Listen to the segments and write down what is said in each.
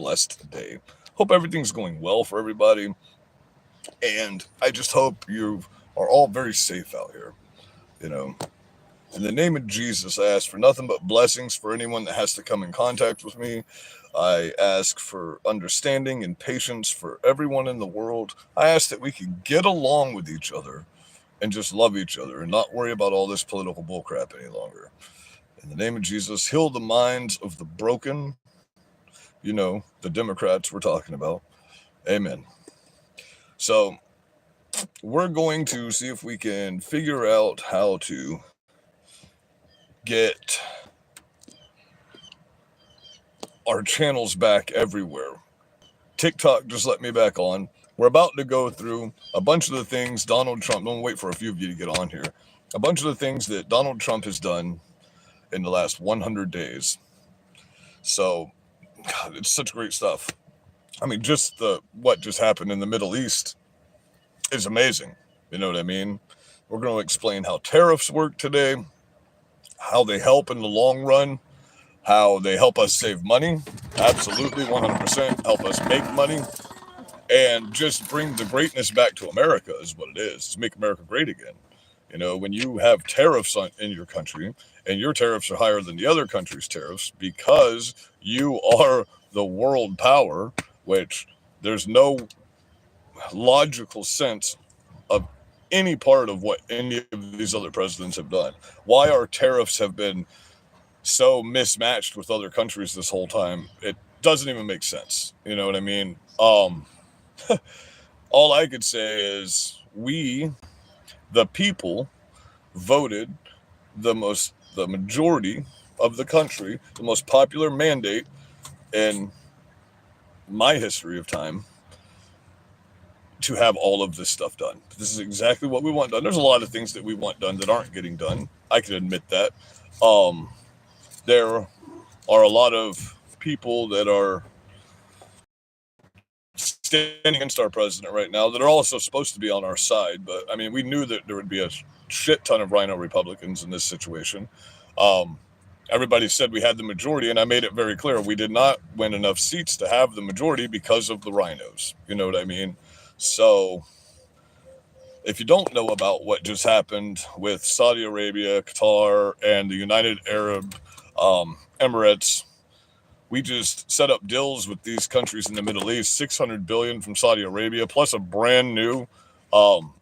blessed day. Hope everything's going well for everybody. And I just hope you are all very safe out here. You know, in the name of Jesus, I ask for nothing but blessings for anyone that has to come in contact with me. I ask for understanding and patience for everyone in the world. I ask that we can get along with each other and just love each other and not worry about all this political bullcrap any longer. In the name of Jesus, heal the minds of the broken, the Democrats we're talking about. Amen. So, we're going to see if we can figure out how to get our channels back everywhere. TikTok just let me back on. We're about to go through a bunch of the things Donald Trump, I'm going to wait for a few of you to get on here, a bunch of the things that Donald Trump has done in the last 100 days. So, God, it's such great stuff. I mean, just what just happened in the Middle East is amazing. You know what I mean? We're going to explain how tariffs work today, how they help in the long run, how they help us save money, absolutely 100% help us make money, and just bring the greatness back to America is what it is, to make America great again. When you have tariffs in your country, and your tariffs are higher than the other country's tariffs because you are the world power, which there's no logical sense of any part of what any of these other presidents have done. Why our tariffs have been so mismatched with other countries this whole time, it doesn't even make sense. You know what I mean? All I could say is we, the people, voted the majority of the country, the most popular mandate in my history of time, to have all of this stuff done. This is exactly what we want done. There's a lot of things that we want done that aren't getting done. I can admit that. There are a lot of people that are standing against our president right now that are also supposed to be on our side. But, I mean, we knew that there would be a shit ton of rhino Republicans in this situation. Everybody said we had the majority, and I made it very clear we did not win enough seats to have the majority because of the rhinos. You know what I mean? So, if you don't know about what just happened with Saudi Arabia, Qatar, and the United Arab Emirates, we just set up deals with these countries in the Middle East, $600 billion from Saudi Arabia, plus a brand new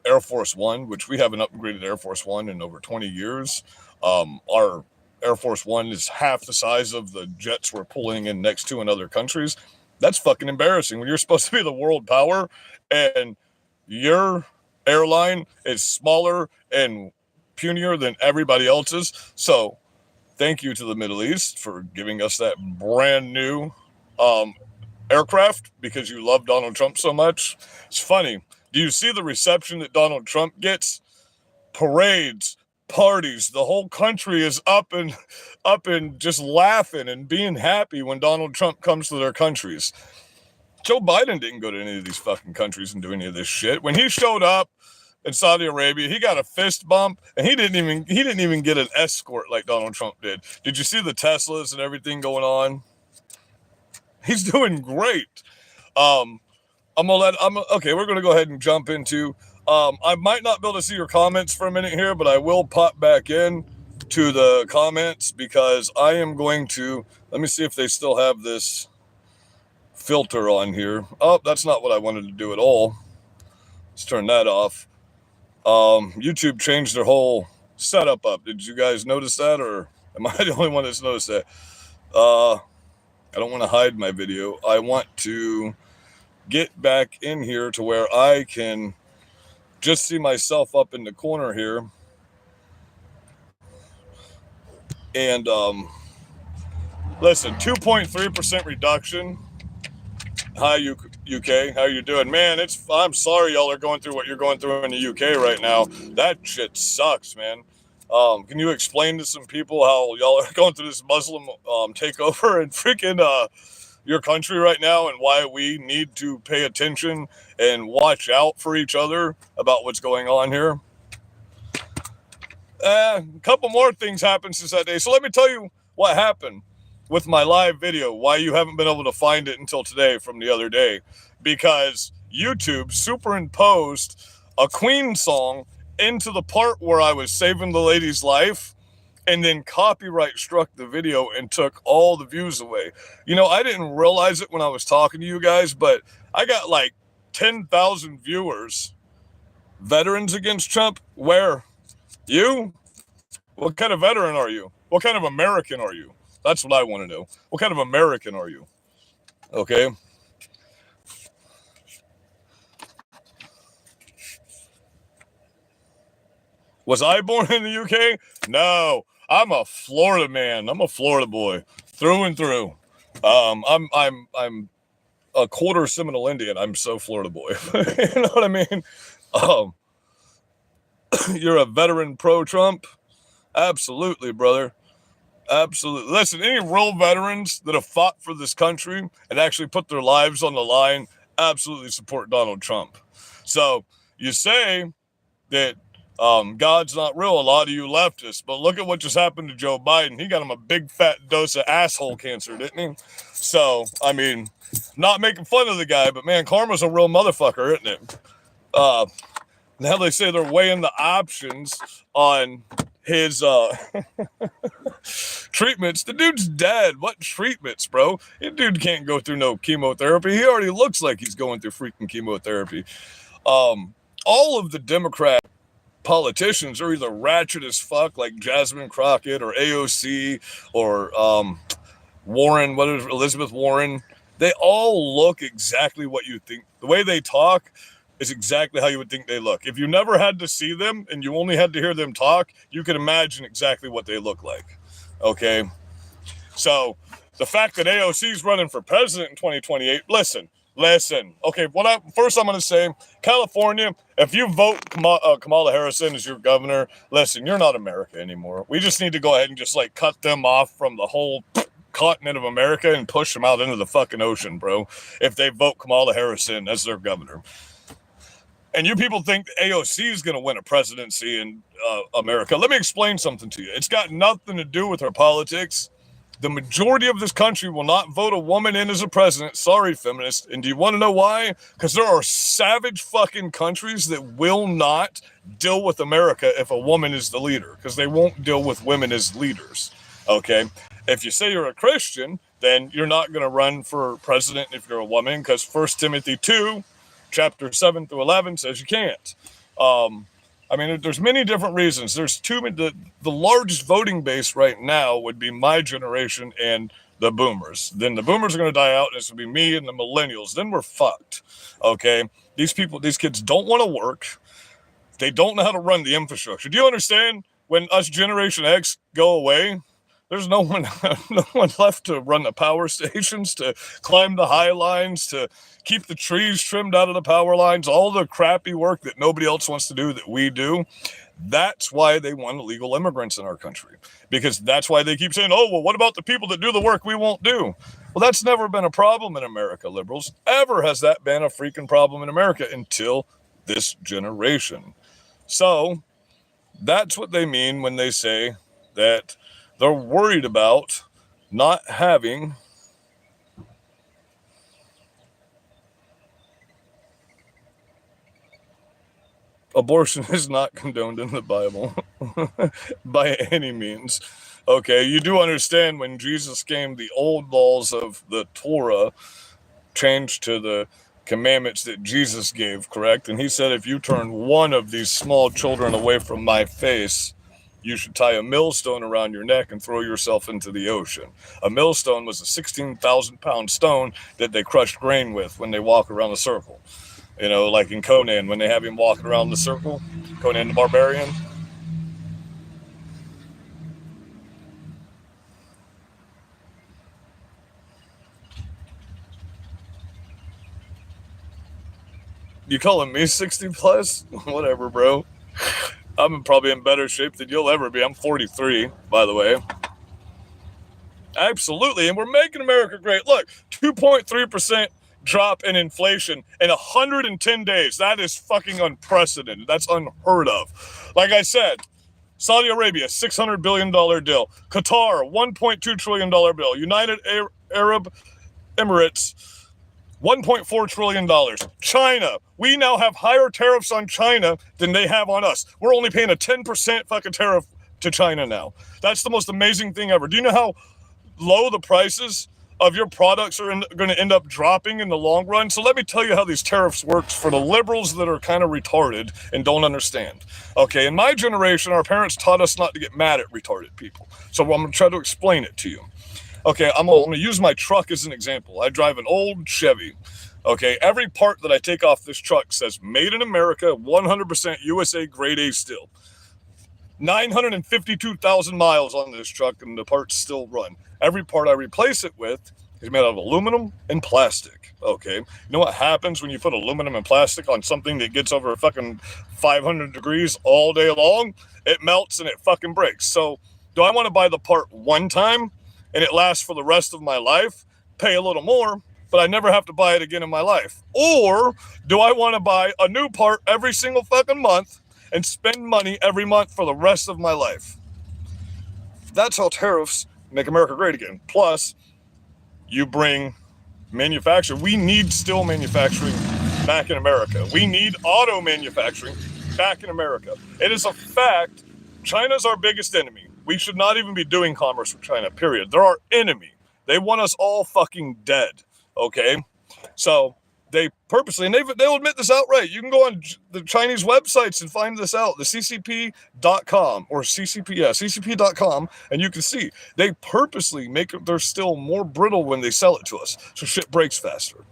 Air Force One, which we haven't upgraded Air Force One in over 20 years. Our Air Force One is half the size of the jets we're pulling in next to in other countries. That's fucking embarrassing when you're supposed to be the world power and your airline is smaller and punier than everybody else's. So thank you to the Middle East for giving us that brand new aircraft because you love Donald Trump so much. It's funny. Do you see the reception that Donald Trump gets? Parades, parties, the whole country is up and just laughing and being happy when Donald Trump comes to their countries. Joe Biden didn't go to any of these fucking countries and do any of this shit. When he showed up in Saudi Arabia, he got a fist bump, and he didn't even get an escort like Donald Trump did. Did you see the Teslas and everything going on? He's doing great. Okay, we're gonna go ahead and jump into. I might not be able to see your comments for a minute here, but I will pop back in to the comments because I am going to. Let me see if they still have this filter on here. Oh, that's not what I wanted to do at all. Let's turn that off. YouTube changed their whole setup up. Did you guys notice that, or am I the only one that's noticed that? I don't want to hide my video. I want to get back in here to where I can just see myself up in the corner here. And listen, 2.3% reduction. Hi, UK. How you doing? Man, I'm sorry y'all are going through what you're going through in the UK right now. That shit sucks, man. Can you explain to some people how y'all are going through this Muslim takeover and freaking your country right now and why we need to pay attention and watch out for each other about what's going on here? A couple more things happened since that day. So let me tell you what happened. with my live video why you haven't been able to find it until today from the other day, because YouTube superimposed a Queen song into the part where I was saving the lady's life, and then copyright struck the video and took all the views away. You know, I didn't realize it when I was talking to you guys, but I got like 10,000 viewers. Veterans against Trump? Where? You? What kind of veteran are you? What kind of American are you? That's what I want to know. What kind of American are you? Okay. Was I born in the UK? No, I'm a Florida man. I'm a Florida boy through and through. I'm a quarter Seminole Indian. I'm so Florida boy. You know what I mean? You're a veteran pro-Trump? Absolutely, brother. Absolutely. Listen, any real veterans that have fought for this country and actually put their lives on the line absolutely support Donald Trump. So you say that God's not real, a lot of you leftists, but look at what just happened to Joe Biden. He got him a big fat dose of asshole cancer, didn't he? So, I mean, not making fun of the guy, but man, karma's a real motherfucker, isn't it? Now they say they're weighing the options on his treatments. The dude's dead. What treatments, bro? The dude can't go through no chemotherapy. He already looks like he's going through freaking chemotherapy. All of the Democrat politicians are either ratchet as fuck, like Jasmine Crockett or AOC or Warren, what is Elizabeth Warren. They all look exactly what you think. The way they talk is exactly how you would think they look. If you never had to see them and you only had to hear them talk, you can imagine exactly what they look like. Okay? So the fact that AOC is running for president in 2028, listen. Okay, first I'm going to say, California, if you vote Kamala Harris in as your governor, listen, you're not America anymore. We just need to go ahead and just like cut them off from the whole continent of America and push them out into the fucking ocean, bro, if they vote Kamala Harris in as their governor. And you people think AOC is going to win a presidency in America. Let me explain something to you. It's got nothing to do with her politics. The majority of this country will not vote a woman in as a president. Sorry, feminists. And do you want to know why? Because there are savage fucking countries that will not deal with America if a woman is the leader, because they won't deal with women as leaders. Okay? If you say you're a Christian, then you're not going to run for president if you're a woman, because 1 Timothy 2, chapter 7 through 11 says you can't. I mean, there's many different reasons. There's the largest voting base right now would be my generation and the boomers. Then the boomers are going to die out, and it's going to be me and the millennials. Then we're fucked. Okay? These kids don't want to work. They don't know how to run the infrastructure. Do you understand? When us Generation X go away, there's no one left to run the power stations, to climb the high lines, to keep the trees trimmed out of the power lines, all the crappy work that nobody else wants to do that we do. That's why they want illegal immigrants in our country, because that's why they keep saying, oh, well, what about the people that do the work we won't do? Well, that's never been a problem in America, liberals. Ever has that been a freaking problem in America until this generation. So that's what they mean when they say that they're worried about not having abortion is not condoned in the Bible by any means. Okay, you do understand when Jesus came, the old laws of the Torah changed to the commandments that Jesus gave, correct? And he said, if you turn one of these small children away from my face, you should tie a millstone around your neck and throw yourself into the ocean. A millstone was a 16,000-pound stone that they crushed grain with when they walk around a circle. You know, like in Conan, when they have him walking around the circle, Conan the Barbarian. You calling me 60 plus? Whatever, bro. I'm probably in better shape than you'll ever be. I'm 43, by the way. Absolutely. And we're making America great. Look, 2.3% drop in inflation in 110 days. That is fucking unprecedented. That's unheard of. Like I said, Saudi Arabia, $600 billion deal. Qatar, $1.2 trillion bill. United Arab Emirates, $1.4 trillion. China, we now have higher tariffs on China than they have on us. We're only paying a 10% fucking tariff to China now. That's the most amazing thing ever. Do you know how low the prices of your products are going to end up dropping in the long run? So let me tell you how these tariffs works for the liberals that are kind of retarded and don't understand. Okay, in my generation, our parents taught us not to get mad at retarded people. So I'm going to try to explain it to you. Okay, I'm going to use my truck as an example. I drive an old Chevy. Okay, every part that I take off this truck says made in America, 100% USA grade A steel. 952,000 miles on this truck and the parts still run. Every part I replace it with is made out of aluminum and plastic. Okay, you know what happens when you put aluminum and plastic on something that gets over fucking 500 degrees all day long? It melts and it fucking breaks. So do I want to buy the part one time and it lasts for the rest of my life, pay a little more, but I never have to buy it again in my life? Or do I want to buy a new part every single fucking month and spend money every month for the rest of my life? That's how tariffs make America great again. Plus, you bring manufacturing. We need steel manufacturing back in America. We need auto manufacturing back in America. It is a fact. China's our biggest enemy. We should not even be doing commerce with China, period. They're our enemy. They want us all fucking dead, okay? So they purposely, and they'll admit this outright. You can go on the Chinese websites and find this out, the ccp.com or ccp.com, and you can see they purposely make their steel more brittle when they sell it to us, so shit breaks faster.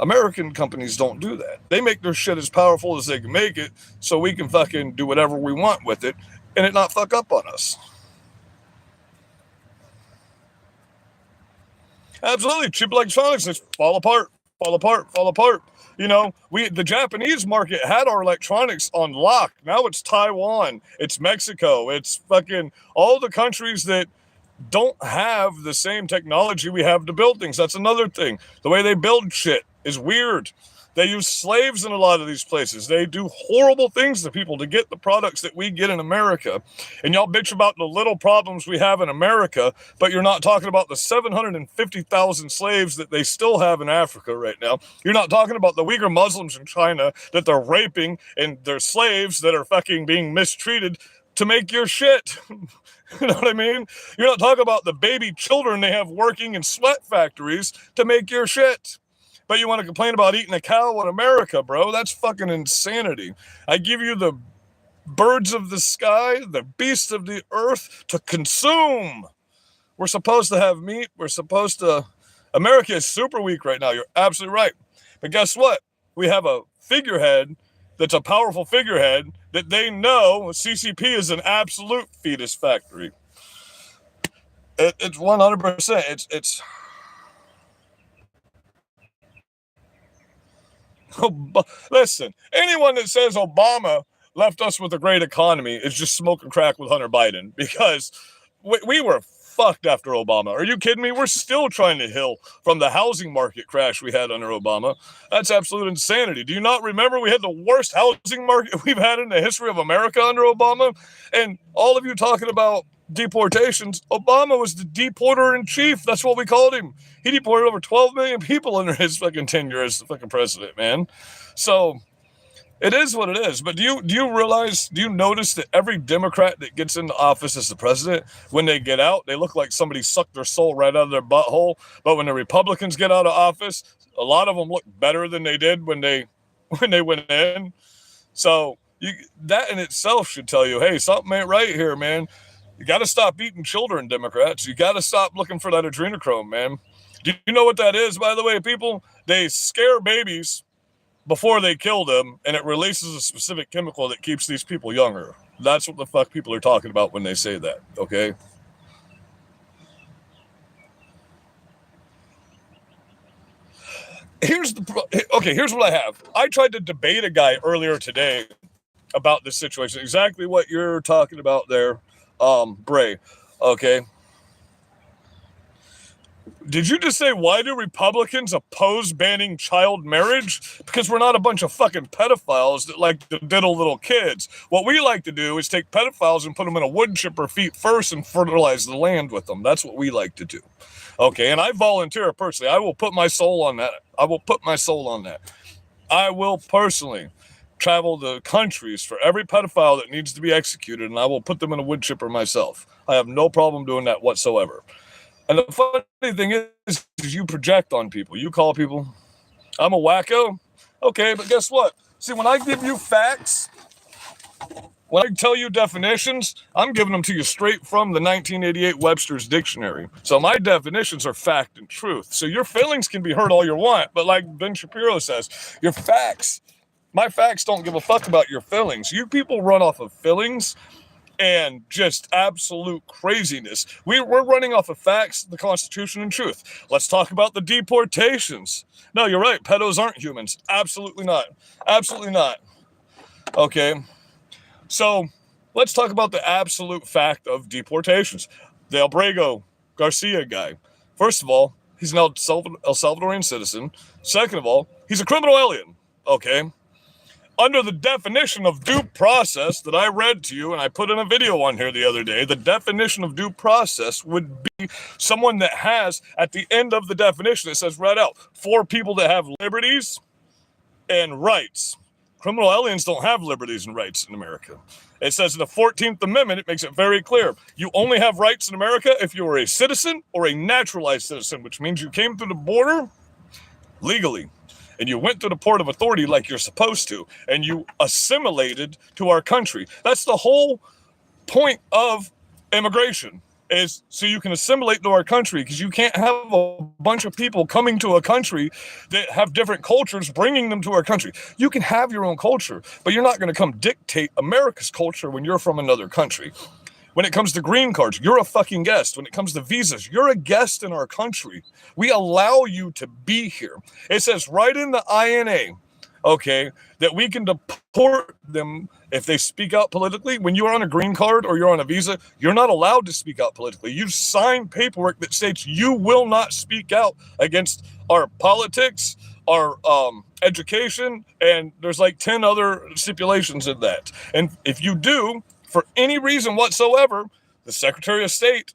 American companies don't do that. They make their shit as powerful as they can make it so we can fucking do whatever we want with it and it not fuck up on us. Absolutely. Cheap electronics just fall apart. You know, the Japanese market had our electronics on lock. Now it's Taiwan, it's Mexico, it's fucking all the countries that don't have the same technology we have to build things. That's another thing. The way they build shit is weird. They use slaves in a lot of these places. They do horrible things to people to get the products that we get in America. And y'all bitch about the little problems we have in America, but you're not talking about the 750,000 slaves that they still have in Africa right now. You're not talking about the Uyghur Muslims in China that they're raping and they're slaves that are fucking being mistreated to make your shit. You know what I mean? You're not talking about the baby children they have working in sweat factories to make your shit. But you want to complain about eating a cow in America, bro? That's fucking insanity. I give you the birds of the sky, the beasts of the earth to consume. We're supposed to have meat. America is super weak right now. You're absolutely right. But guess what? We have a figurehead that's a powerful figurehead that they know CCP is an absolute fetus factory. It's 100%. It's listen, anyone that says Obama left us with a great economy is just smoking crack with Hunter Biden, because we were fucked after Obama. Are you kidding me? We're still trying to heal from the housing market crash we had under Obama. That's absolute insanity. Do you not remember we had the worst housing market we've had in the history of America under Obama? And all of you talking about deportations, Obama was the deporter in chief. That's what we called him. He deported over 12 million people under his fucking tenure as the fucking president, man. So it is what it is. But do you notice that every Democrat that gets into office as the president, when they get out, they look like somebody sucked their soul right out of their butthole. But when the Republicans get out of office, a lot of them look better than they did when they went in. So that in itself should tell you, hey, something ain't right here, man. You got to stop eating children, Democrats. You got to stop looking for that adrenochrome, man. Do you know what that is, by the way, people? They scare babies before they kill them, and it releases a specific chemical that keeps these people younger. That's what the fuck people are talking about when they say that, okay? Here's what I have. I tried to debate a guy earlier today about this situation, exactly what you're talking about there, Bray, okay? Did you just say, why do Republicans oppose banning child marriage? Because we're not a bunch of fucking pedophiles that like to diddle little kids. What we like to do is take pedophiles and put them in a wood chipper feet first and fertilize the land with them. That's what we like to do. Okay, and I volunteer personally. I will put my soul on that. I will put my soul on that. I will personally travel the countries for every pedophile that needs to be executed, and I will put them in a wood chipper myself. I have no problem doing that whatsoever. And the funny thing is you project on people. You call people, I'm a wacko. Okay, but guess what? See, when I give you facts, when I tell you definitions, I'm giving them to you straight from the 1988 Webster's Dictionary. So my definitions are fact and truth. So your feelings can be hurt all you want, but like Ben Shapiro says, your facts, my facts don't give a fuck about your feelings. You people run off of feelings and just absolute craziness. We're running off of facts, the Constitution, and truth. Let's talk about the deportations. No, you're right. Pedos aren't humans. Absolutely not. Absolutely not. Okay. So let's talk about the absolute fact of deportations. The Abrego Garcia guy. First of all, he's an El Salvadorian citizen. Second of all, he's a criminal alien. Okay. Under the definition of due process that I read to you, and I put in a video on here the other day, the definition of due process would be someone that has, at the end of the definition, it says right out, for people that have liberties and rights. Criminal aliens don't have liberties and rights in America. It says in the 14th Amendment, it makes it very clear. You only have rights in America if you are a citizen or a naturalized citizen, which means you came through the border legally. And you went through the port of authority like you're supposed to, and you assimilated to our country. That's the whole point of immigration, is so you can assimilate to our country, because you can't have a bunch of people coming to a country that have different cultures, bringing them to our country. You can have your own culture, but you're not going to come dictate America's culture when you're from another country. When it comes to green cards, you're a fucking guest. When it comes to visas, you're a guest in our country. We allow you to be here. It says right in the INA, okay, that we can deport them if they speak out politically. When you're on a green card or you're on a visa, you're not allowed to speak out politically. You sign paperwork that states you will not speak out against our politics, our education, and there's like 10 other stipulations in that. And if you do, for any reason whatsoever, the Secretary of State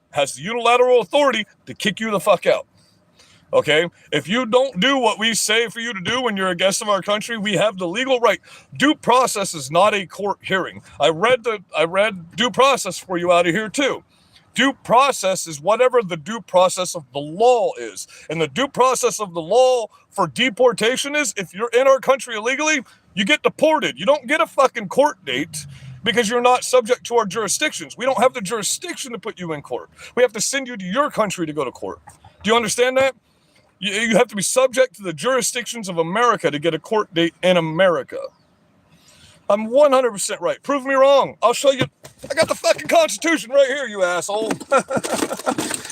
has the unilateral authority to kick you the fuck out. Okay? If you don't do what we say for you to do when you're a guest of our country, we have the legal right. Due process is not a court hearing. I read due process for you out of here too. Due process is whatever the due process of the law is. And the due process of the law for deportation is, if you're in our country illegally, you get deported. You don't get a fucking court date, because you're not subject to our jurisdictions. We don't have the jurisdiction to put you in court. We have to send you to your country to go to court. Do you understand that? You have to be subject to the jurisdictions of America to get a court date in America. I'm 100% right. Prove me wrong. I'll show you. I got the fucking Constitution right here, you asshole.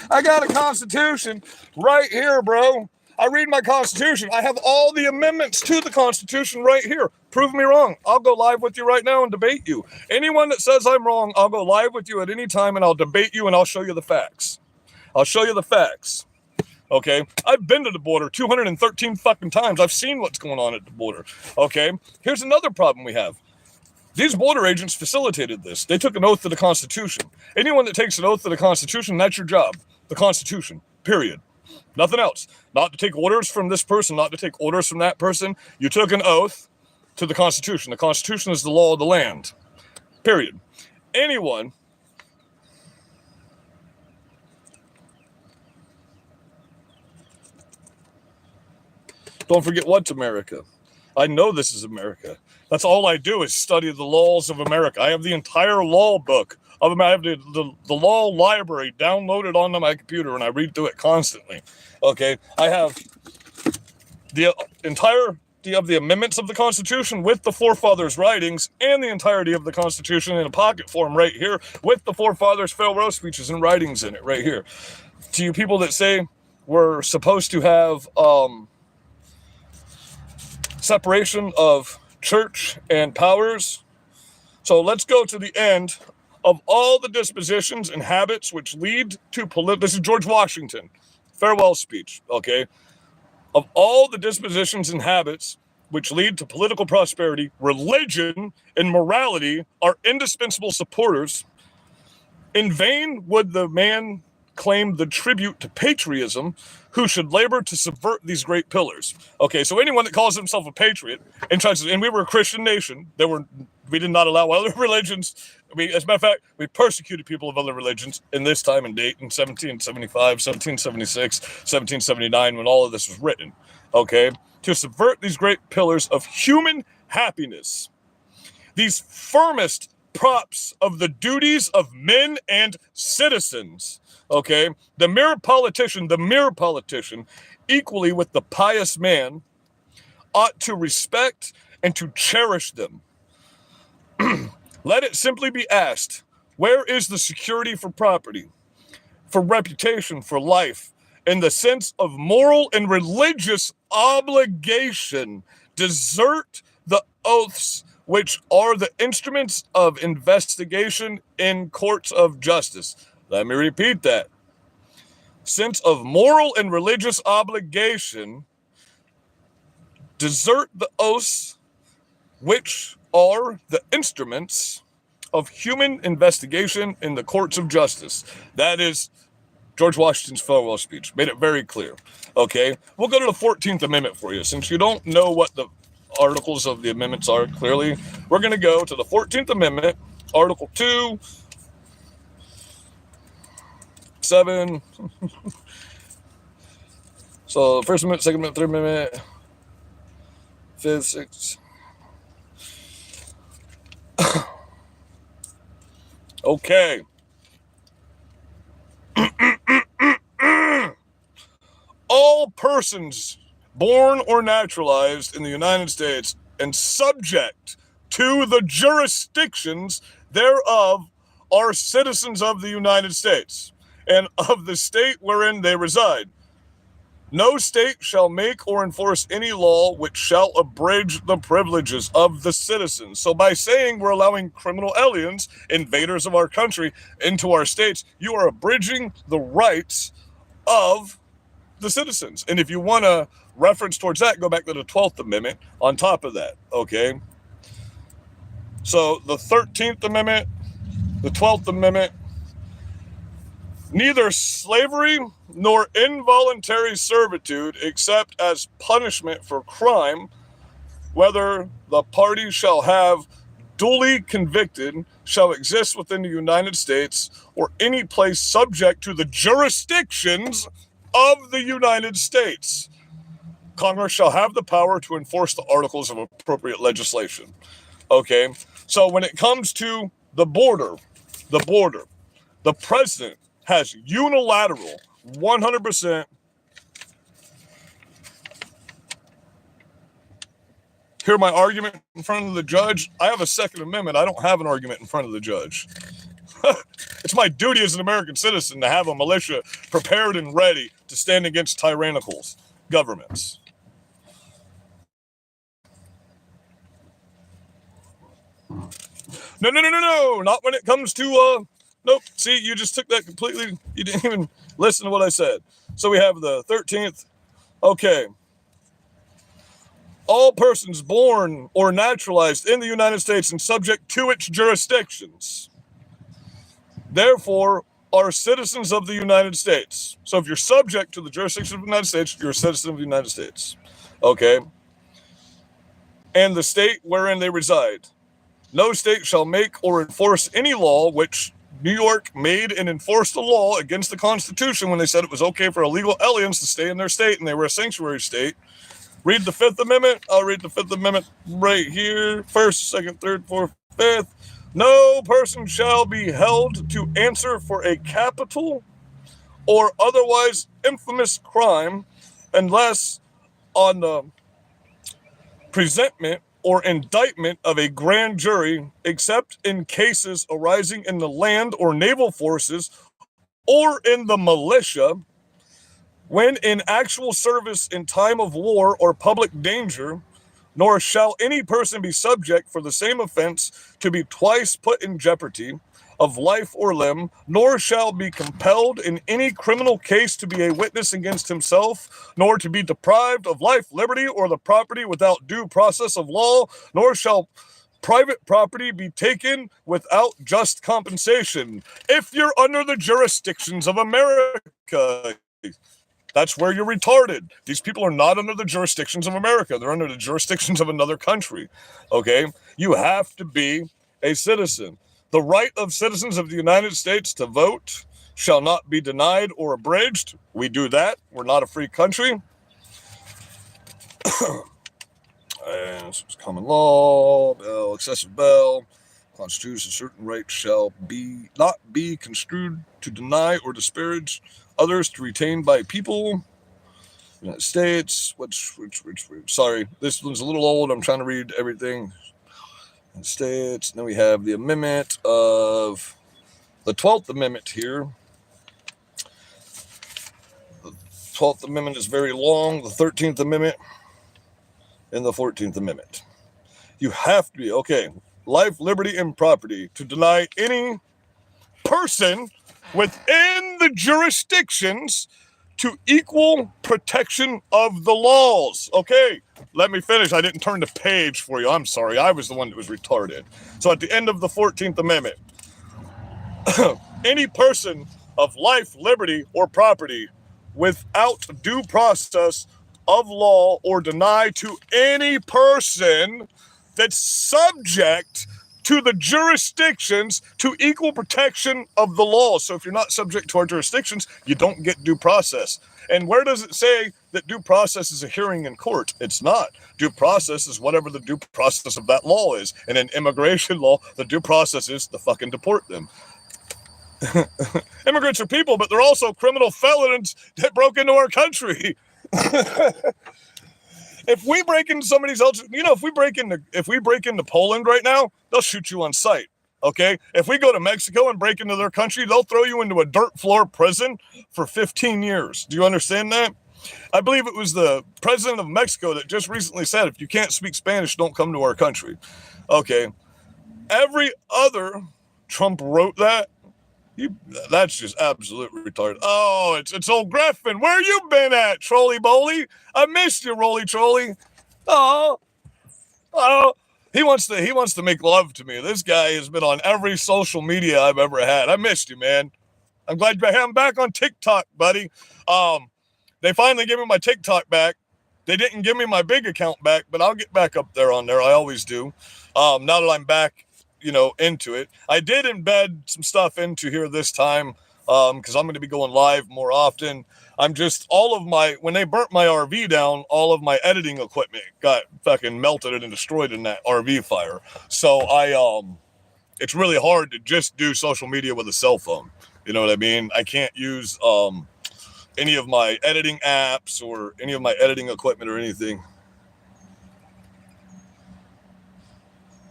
I got a Constitution right here, bro. I read my Constitution. I have all the amendments to the Constitution right here. Prove me wrong. I'll go live with you right now and debate you. Anyone that says I'm wrong, I'll go live with you at any time and I'll debate you and I'll show you the facts. I'll show you the facts. Okay? I've been to the border 213 fucking times. I've seen what's going on at the border. Okay? Here's another problem we have. These border agents facilitated this. They took an oath to the Constitution. Anyone that takes an oath to the Constitution, that's your job. The Constitution. Period. Nothing else. Not to take orders from this person, not to take orders from that person. You took an oath to the Constitution. The Constitution is the law of the land. Period. Anyone don't forget what's America. I know this is America. That's all I do is study the laws of America. I have the entire law book. I have the law library downloaded onto my computer, and I read through it constantly. Okay, I have the entirety of the amendments of the Constitution with the forefathers' writings, and the entirety of the Constitution in a pocket form right here with the forefathers' farewell speeches and writings in it right here. To you people that say we're supposed to have separation of church and powers, so let's go to the end of all the dispositions and habits which lead to this is George Washington, farewell speech, okay? Of all the dispositions and habits which lead to political prosperity, religion and morality are indispensable supporters. In vain would the man claim the tribute to patriotism who should labor to subvert these great pillars. Okay, so anyone that calls himself a patriot and tries to, and we were a Christian nation, we did not allow other religions. As a matter of fact, we persecuted people of other religions in this time and date in 1775, 1776, 1779, when all of this was written, okay, to subvert these great pillars of human happiness, these firmest props of the duties of men and citizens, okay? The mere politician, equally with the pious man, ought to respect and to cherish them. Let it simply be asked, where is the security for property, for reputation, for life, in the sense of moral and religious obligation? Desert the oaths which are the instruments of investigation in courts of justice. Let me repeat that. Sense of moral and religious obligation, desert the oaths which are the instruments of human investigation in the courts of justice. That is George Washington's farewell speech. Made it very clear. Okay, we'll go to the 14th Amendment for you. Since you don't know what the articles of the amendments are clearly, we're going to go to the 14th Amendment, Article 2, 7. So, First Amendment, Second Amendment, Third Amendment, Fifth, Sixth. Okay. All persons born or naturalized in the United States and subject to the jurisdictions thereof are citizens of the United States and of the state wherein they reside. No state shall make or enforce any law which shall abridge the privileges of the citizens. So by saying we're allowing criminal aliens, invaders of our country, into our states, you are abridging the rights of the citizens. And if you want to reference towards that, go back to the 12th Amendment on top of that, okay? So the 13th Amendment, the 12th Amendment, neither slavery nor involuntary servitude except as punishment for crime, whether the party shall have duly convicted, shall exist within the United States or any place subject to the jurisdictions of the United States. Congress shall have the power to enforce the articles of appropriate legislation. Okay, so when it comes to the border, the president has unilateral, 100%. Hear my argument in front of the judge. I have a Second Amendment. I don't have an argument in front of the judge. It's my duty as an American citizen to have a militia prepared and ready to stand against tyrannical governments. No. Not when it comes to, nope. See, you just took that completely. You didn't even listen to what I said. So we have the 13th. Okay. All persons born or naturalized in the United States and subject to its jurisdictions, therefore, are citizens of the United States. So if you're subject to the jurisdiction of the United States, you're a citizen of the United States. Okay. And the state wherein they reside. No state shall make or enforce any law which New York made and enforced a law against the Constitution when they said it was okay for illegal aliens to stay in their state and they were a sanctuary state. Read the Fifth Amendment. I'll read the Fifth Amendment right here. First, second, third, fourth, fifth. No person shall be held to answer for a capital or otherwise infamous crime unless on the presentment or indictment of a grand jury, except in cases arising in the land or naval forces or in the militia, when in actual service in time of war or public danger, nor shall any person be subject for the same offense to be twice put in jeopardy of life or limb, nor shall be compelled in any criminal case to be a witness against himself, nor to be deprived of life, liberty, or the property without due process of law, nor shall private property be taken without just compensation. If you're under the jurisdictions of America, that's where you're retarded. These people are not under the jurisdictions of America. They're under the jurisdictions of another country. Okay? You have to be a citizen. The right of citizens of the United States to vote shall not be denied or abridged. We do that. We're not a free country. And this is common law, bail, excessive bail. Constitution, certain rights shall not be construed to deny or disparage others to retain by people. United States, sorry, this one's a little old. I'm trying to read everything. United States. Then we have the amendment of the 12th Amendment here. The 12th Amendment is very long. The 13th Amendment and the 14th Amendment. You have to be, okay, life, liberty, and property to deny any person within the jurisdictions to equal protection of the laws. Okay, let me finish. I didn't turn the page for you. I'm sorry. I was the one that was retarded. So at the end of the 14th Amendment, any person of life, liberty, or property without due process of law or deny to any person that's subject to the jurisdictions to equal protection of the law. So if you're not subject to our jurisdictions, you don't get due process. And where does it say that due process is a hearing in court? It's not. Due process is whatever the due process of that law is. And in immigration law, the due process is to fucking deport them. Immigrants are people, but they're also criminal felons that broke into our country. If we break into somebody's else, if we break into Poland right now, they'll shoot you on sight. Okay? If we go to Mexico and break into their country, they'll throw you into a dirt floor prison for 15 years. Do you understand that? I believe it was the president of Mexico that just recently said, if you can't speak Spanish, don't come to our country. Okay. Every other Trump wrote that. That's just absolute retarded. Oh, it's old Griffin. Where you been at, Trolley Bowley? I missed you, Roly Trolley. Oh, he wants to make love to me. This guy has been on every social media I've ever had. I missed you, man. I'm glad to have him back on TikTok, buddy. They finally gave me my TikTok back. They didn't give me my big account back, but I'll get back up there on there. I always do. Now that I'm back, into it. I did embed some stuff into here this time because I'm going to be going live more often. When they burnt my RV down, all of my editing equipment got fucking melted and destroyed in that RV fire. So it's really hard to just do social media with a cell phone. You know what I mean? I can't use any of my editing apps or any of my editing equipment or anything.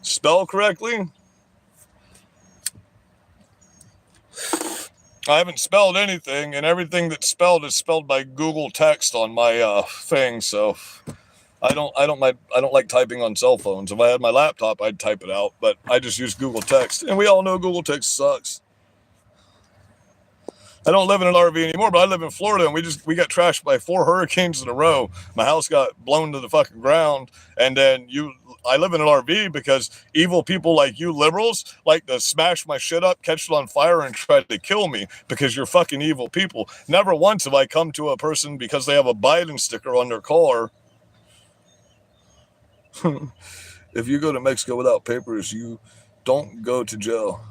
Spell correctly? I haven't spelled anything, and everything that's spelled is spelled by Google text on my thing. So I don't like typing on cell phones. If I had my laptop, I'd type it out, but I just use Google text, and we all know Google text sucks. I don't live in an RV anymore, but I live in Florida, and we got trashed by 4 hurricanes in a row. My house got blown to the fucking ground, and then I live in an RV because evil people like you liberals like to smash my shit up, catch it on fire, and try to kill me because you're fucking evil people. Never once have I come to a person because they have a Biden sticker on their car. If you go to Mexico without papers, you don't go to jail.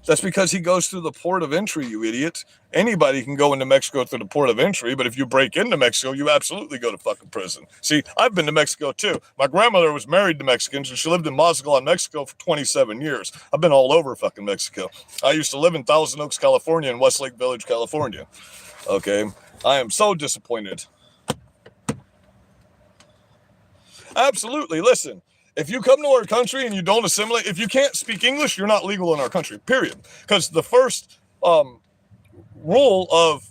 That's because he goes through the port of entry, you idiot. Anybody can go into Mexico through the port of entry, but if you break into Mexico, you absolutely go to fucking prison. See, I've been to Mexico too. My grandmother was married to Mexicans, and she lived in Mazatlan, Mexico for 27 years. I've been all over fucking Mexico. I used to live in Thousand Oaks, California, and Westlake Village, California. Okay, I am so disappointed. Absolutely, listen. If you come to our country and you don't assimilate, if you can't speak English, you're not legal in our country, period. Because the first rule of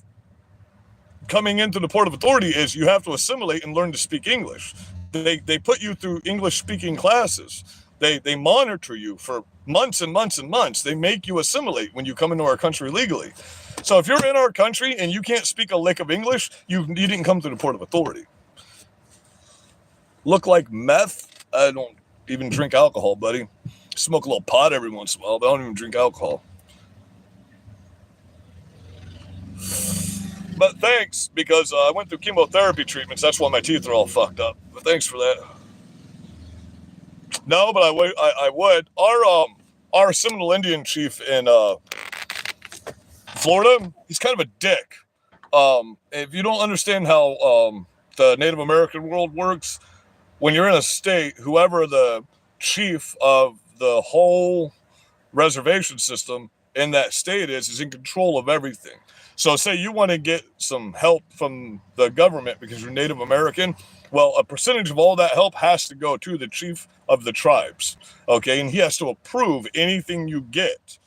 coming into the port of authority is you have to assimilate and learn to speak English. They put you through English speaking classes. They monitor you for months and months and months. They make you assimilate when you come into our country legally. So if you're in our country and you can't speak a lick of English, you didn't come through the port of authority. Look like meth? I don't even drink alcohol, buddy. Smoke a little pot every once in a while, but I don't even drink alcohol. But thanks, because I went through chemotherapy treatments. That's why my teeth are all fucked up. But thanks for that. No, but I would. Our Seminole Indian chief in Florida, he's kind of a dick. If you don't understand how the Native American world works, when you're in a state, whoever the chief of the whole reservation system in that state is in control of everything. So say you want to get some help from the government because you're Native American, well, a percentage of all that help has to go to the chief of the tribes, okay? And he has to approve anything you get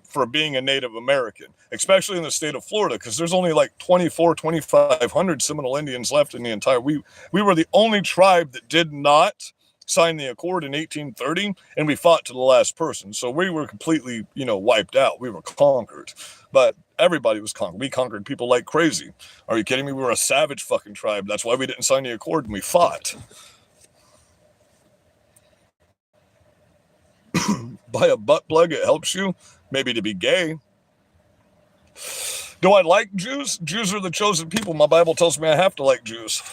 for being a Native American, especially in the state of Florida, because there's only like 2,500 Seminole Indians left in the entire, we were the only tribe that did not sign the accord in 1830, and we fought to the last person. So we were completely, wiped out. We were conquered, but everybody was conquered. We conquered people like crazy. Are you kidding me? We were a savage fucking tribe. That's why we didn't sign the accord and we fought. Buy a butt plug, it helps you. Maybe to be gay. Do I like Jews? Jews are the chosen people. My Bible tells me I have to like Jews.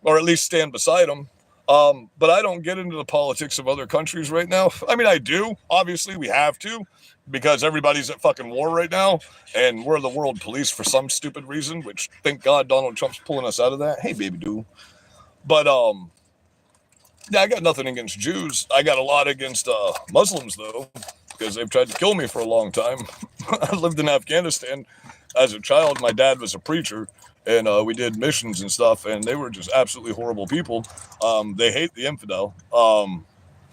Or at least stand beside them. But I don't get into the politics of other countries right now. I mean, I do. Obviously, we have to. Because everybody's at fucking war right now. And we're the world police for some stupid reason. Which, thank God, Donald Trump's pulling us out of that. Hey, baby, do. But, yeah, I got nothing against Jews. I got a lot against Muslims, though, because they've tried to kill me for a long time. I lived in Afghanistan as a child. My dad was a preacher, and we did missions and stuff, and they were just absolutely horrible people. They hate the infidel.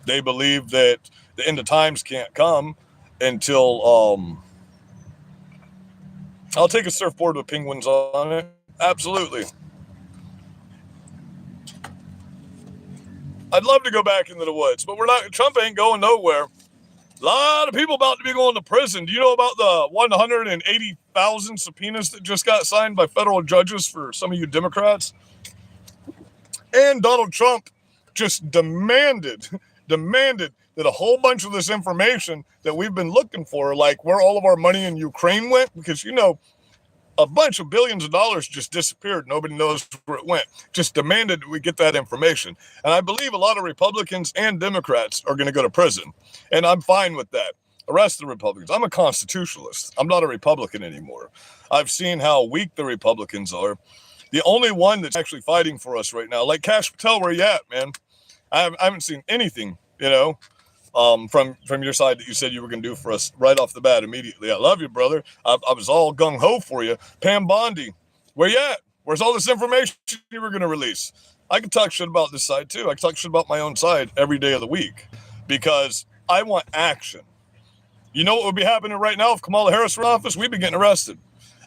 They believe that the end of times can't come until... I'll take a surfboard with penguins on it. Absolutely. I'd love to go back into the woods, but we're not. Trump ain't going nowhere. A lot of people about to be going to prison. Do you know about the 180,000 subpoenas that just got signed by federal judges for some of you Democrats? And Donald Trump just demanded that a whole bunch of this information that we've been looking for, like where all of our money in Ukraine went, because, a bunch of billions of dollars just disappeared. Nobody knows where it went. Just demanded that we get that information. And I believe a lot of Republicans and Democrats are going to go to prison. And I'm fine with that. Arrest the Republicans. I'm a constitutionalist. I'm not a Republican anymore. I've seen how weak the Republicans are. The only one that's actually fighting for us right now, like Kash Patel, where you at, man? I haven't seen anything, from your side that you said you were going to do for us right off the bat immediately. I love you, brother. I was all gung-ho for you. Pam Bondi, where you at? Where's all this information you were going to release? I can talk shit about this side, too. I can talk shit about my own side every day of the week because I want action. You know what would be happening right now if Kamala Harris were in office? We'd be getting arrested.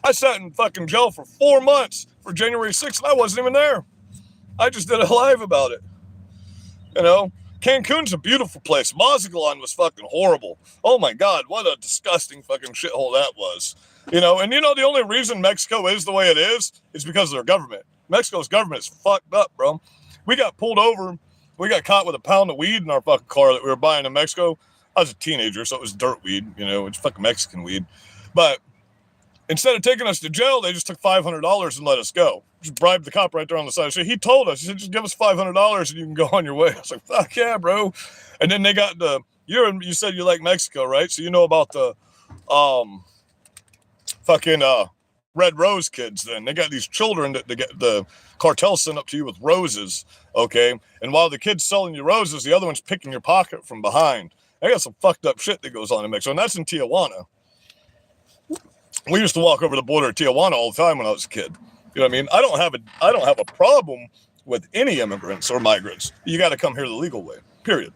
I sat in fucking jail for 4 months for January 6th, and I wasn't even there. I just did a live about it. Cancun's a beautiful place. Mazatlan was fucking horrible. Oh my God, what a disgusting fucking shithole that was. The only reason Mexico is the way it is because of their government. Mexico's government is fucked up, bro. We got pulled over. We got caught with a pound of weed in our fucking car that we were buying in Mexico. I was a teenager, so it was dirt weed, it's fucking Mexican weed. But instead of taking us to jail, they just took $500 and let us go. Just bribed the cop right there on the side. So he told us, he said, just give us $500 and you can go on your way. I was like, fuck yeah, bro. And then they got you said you like Mexico, right? So you know about the fucking Red Rose kids then. They got these children that they get the cartel sent up to you with roses, okay? And while the kid's selling you roses, the other one's picking your pocket from behind. They got some fucked up shit that goes on in Mexico, and that's in Tijuana. We used to walk over the border of Tijuana all the time when I was a kid. You know what I mean? I don't have a problem with any immigrants or migrants. You got to come here the legal way. Period.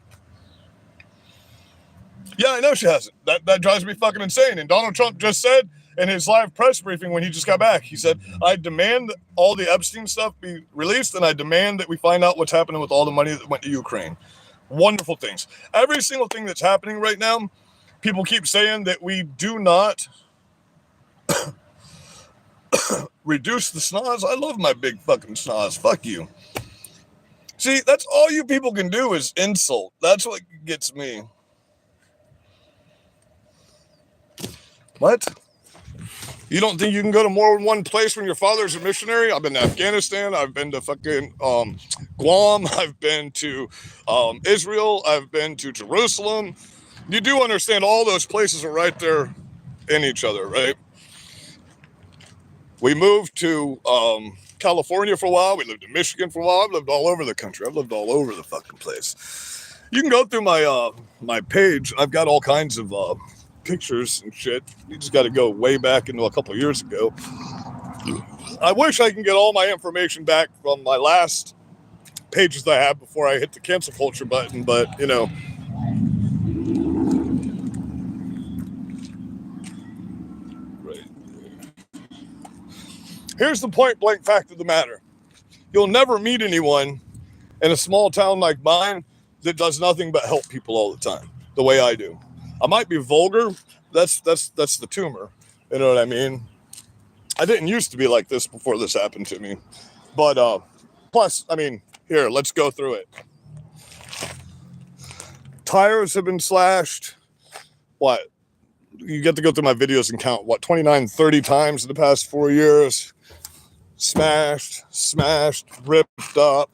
Yeah, I know she hasn't. That drives me fucking insane. And Donald Trump just said in his live press briefing when he just got back, he said, I demand that all the Epstein stuff be released, and I demand that we find out what's happening with all the money that went to Ukraine. wonderful things. Every single thing that's happening right now, people keep saying that we do not reduce the snaz. I love my big fucking snaz. Fuck you. See, that's all you people can do is insult. That's what gets me. What? You don't think you can go to more than one place when your father's a missionary? I've been to Afghanistan. I've been to fucking Guam. I've been to Israel. I've been to Jerusalem. You do understand all those places are right there in each other, right? We moved to California for a while. We lived in Michigan for a while. I've lived all over the country. I've lived all over the fucking place. You can go through my my page. I've got all kinds of pictures and shit. You just got to go way back into a couple years ago. I wish I can get all my information back from my last pages that I had before I hit the cancel culture button, but you know. Right. Here's the point blank fact of the matter. You'll never meet anyone in a small town like mine that does nothing but help people all the time, the way I do. I might be vulgar. That's the tumor. You know what I mean? I didn't used to be like this before this happened to me. But plus, I mean, here, let's go through it. Tires have been slashed. What? You get to go through my videos and count, 29, 30 times in the past 4 years. Smashed, ripped up.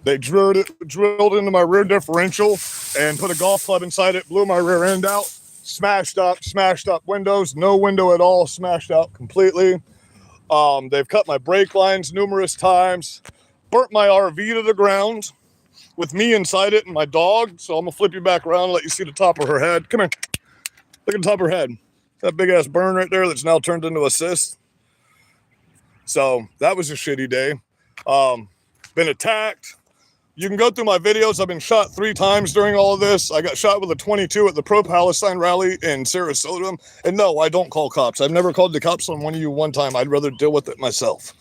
They drilled into my rear differential and put a golf club inside it, blew my rear end out, smashed up windows, no window at all, smashed out completely. They've cut my brake lines numerous times, burnt my RV to the ground with me inside it and my dog. So I'm gonna flip you back around and let you see the top of her head. Come here, look at the top of her head. That big ass burn right there that's now turned into a cyst. So that was a shitty day. Been attacked. You can go through my videos. I've been shot 3 times during all of this. I got shot with a 22 at the pro-Palestine rally in Sarasota. And no, I don't call cops. I've never called the cops on one of you one time. I'd rather deal with it myself.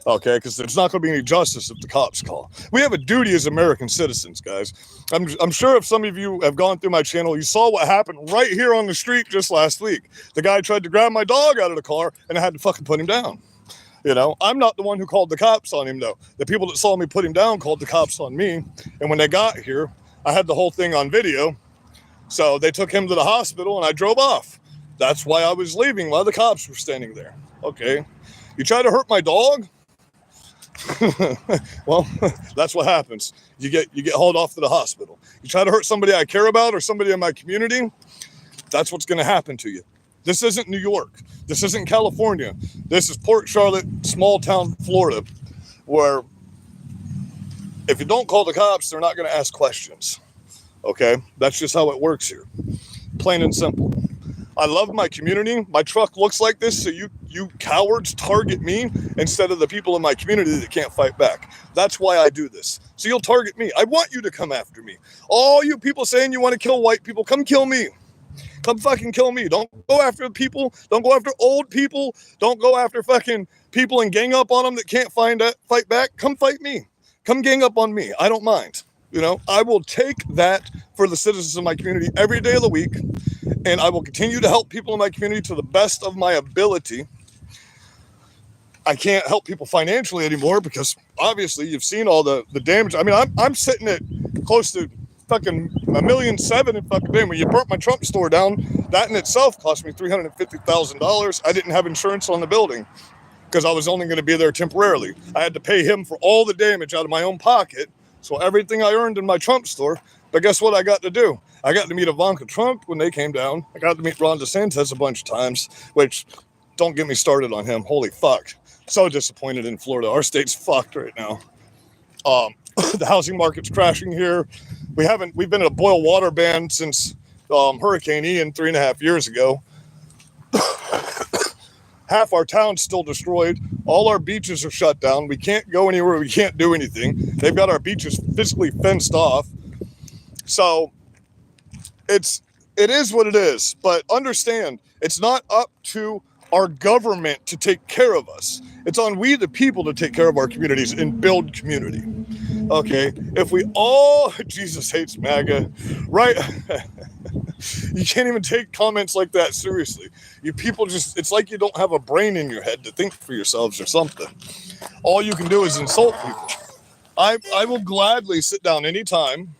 Okay, because there's not going to be any justice if the cops call. We have a duty as American citizens, guys. I'm sure if some of you have gone through my channel, you saw what happened right here on the street just last week. The guy tried to grab my dog out of the car, and I had to fucking put him down. You know, I'm not the one who called the cops on him, though. The people that saw me put him down called the cops on me. And when they got here, I had the whole thing on video. So they took him to the hospital and I drove off. That's why I was leaving while the cops were standing there. Okay. You try to hurt my dog? Well, that's what happens. You get hauled off to the hospital. You try to hurt somebody I care about or somebody in my community, that's what's going to happen to you. This isn't New York. This isn't California. This is Port Charlotte, small town Florida, where if you don't call the cops, they're not going to ask questions. Okay? That's just how it works here. Plain and simple. I love my community. My truck looks like this, so you cowards target me instead of the people in my community that can't fight back. That's why I do this. So you'll target me. I want you to come after me. All you people saying you want to kill white people, come kill me. Come fucking kill me. Don't go after people. Don't go after old people. Don't go after fucking people and gang up on them that can't fight back. Come fight me. Come gang up on me. I don't mind. You know, I will take that for the citizens of my community every day of the week. And I will continue to help people in my community to the best of my ability. I can't help people financially anymore because obviously you've seen all the damage. I mean, I'm sitting at close to fucking $1.7 million in fucking damage. When you burnt my Trump store down, that in itself cost me $350,000. I didn't have insurance on the building because I was only going to be there temporarily. I had to pay him for all the damage out of my own pocket. So everything I earned in my Trump store. But guess what I got to do? I got to meet Ivanka Trump when they came down. I got to meet Ron DeSantis a bunch of times, which don't get me started on him. Holy fuck. So disappointed in Florida. Our state's fucked right now. The housing market's crashing here. We've been in a boil water ban since Hurricane Ian 3.5 years ago. Half our town's still destroyed. All our beaches are shut down. We can't go anywhere. We can't do anything. They've got our beaches physically fenced off. So it is what it is. But understand, it's not up to our government to take care of us. It's on we the people to take care of our communities and build community. Okay, if we all, Jesus hates MAGA, right? You can't even take comments like that seriously. You people just, it's like you don't have a brain in your head to think for yourselves or something. All you can do is insult people. I will gladly sit down anytime.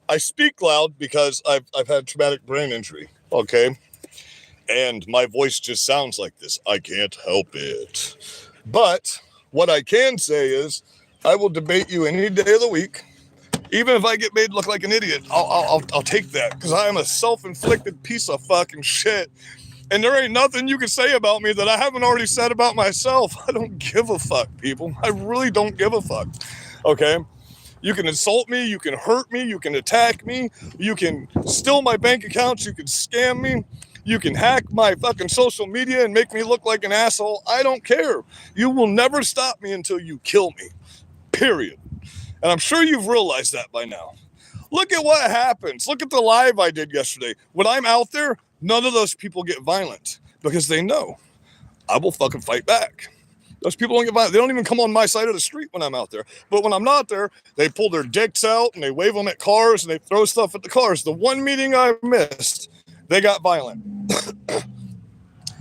I speak loud because I've had traumatic brain injury, okay? And my voice just sounds like this. I can't help it. But what I can say is I will debate you any day of the week. Even if I get made look like an idiot, I'll take that because I am a self-inflicted piece of fucking shit. And there ain't nothing you can say about me that I haven't already said about myself. I don't give a fuck, people. I really don't give a fuck. Okay? You can insult me, you can hurt me, you can attack me, you can steal my bank accounts, you can scam me, you can hack my fucking social media and make me look like an asshole. I don't care. You will never stop me until you kill me. Period. And I'm sure you've realized that by now. Look at what happens. Look at the live I did yesterday. When I'm out there, none of those people get violent because they know I will fucking fight back. Those people don't get violent. They don't even come on my side of the street when I'm out there. But when I'm not there, they pull their dicks out and they wave them at cars and they throw stuff at the cars. The one meeting I missed, they got violent.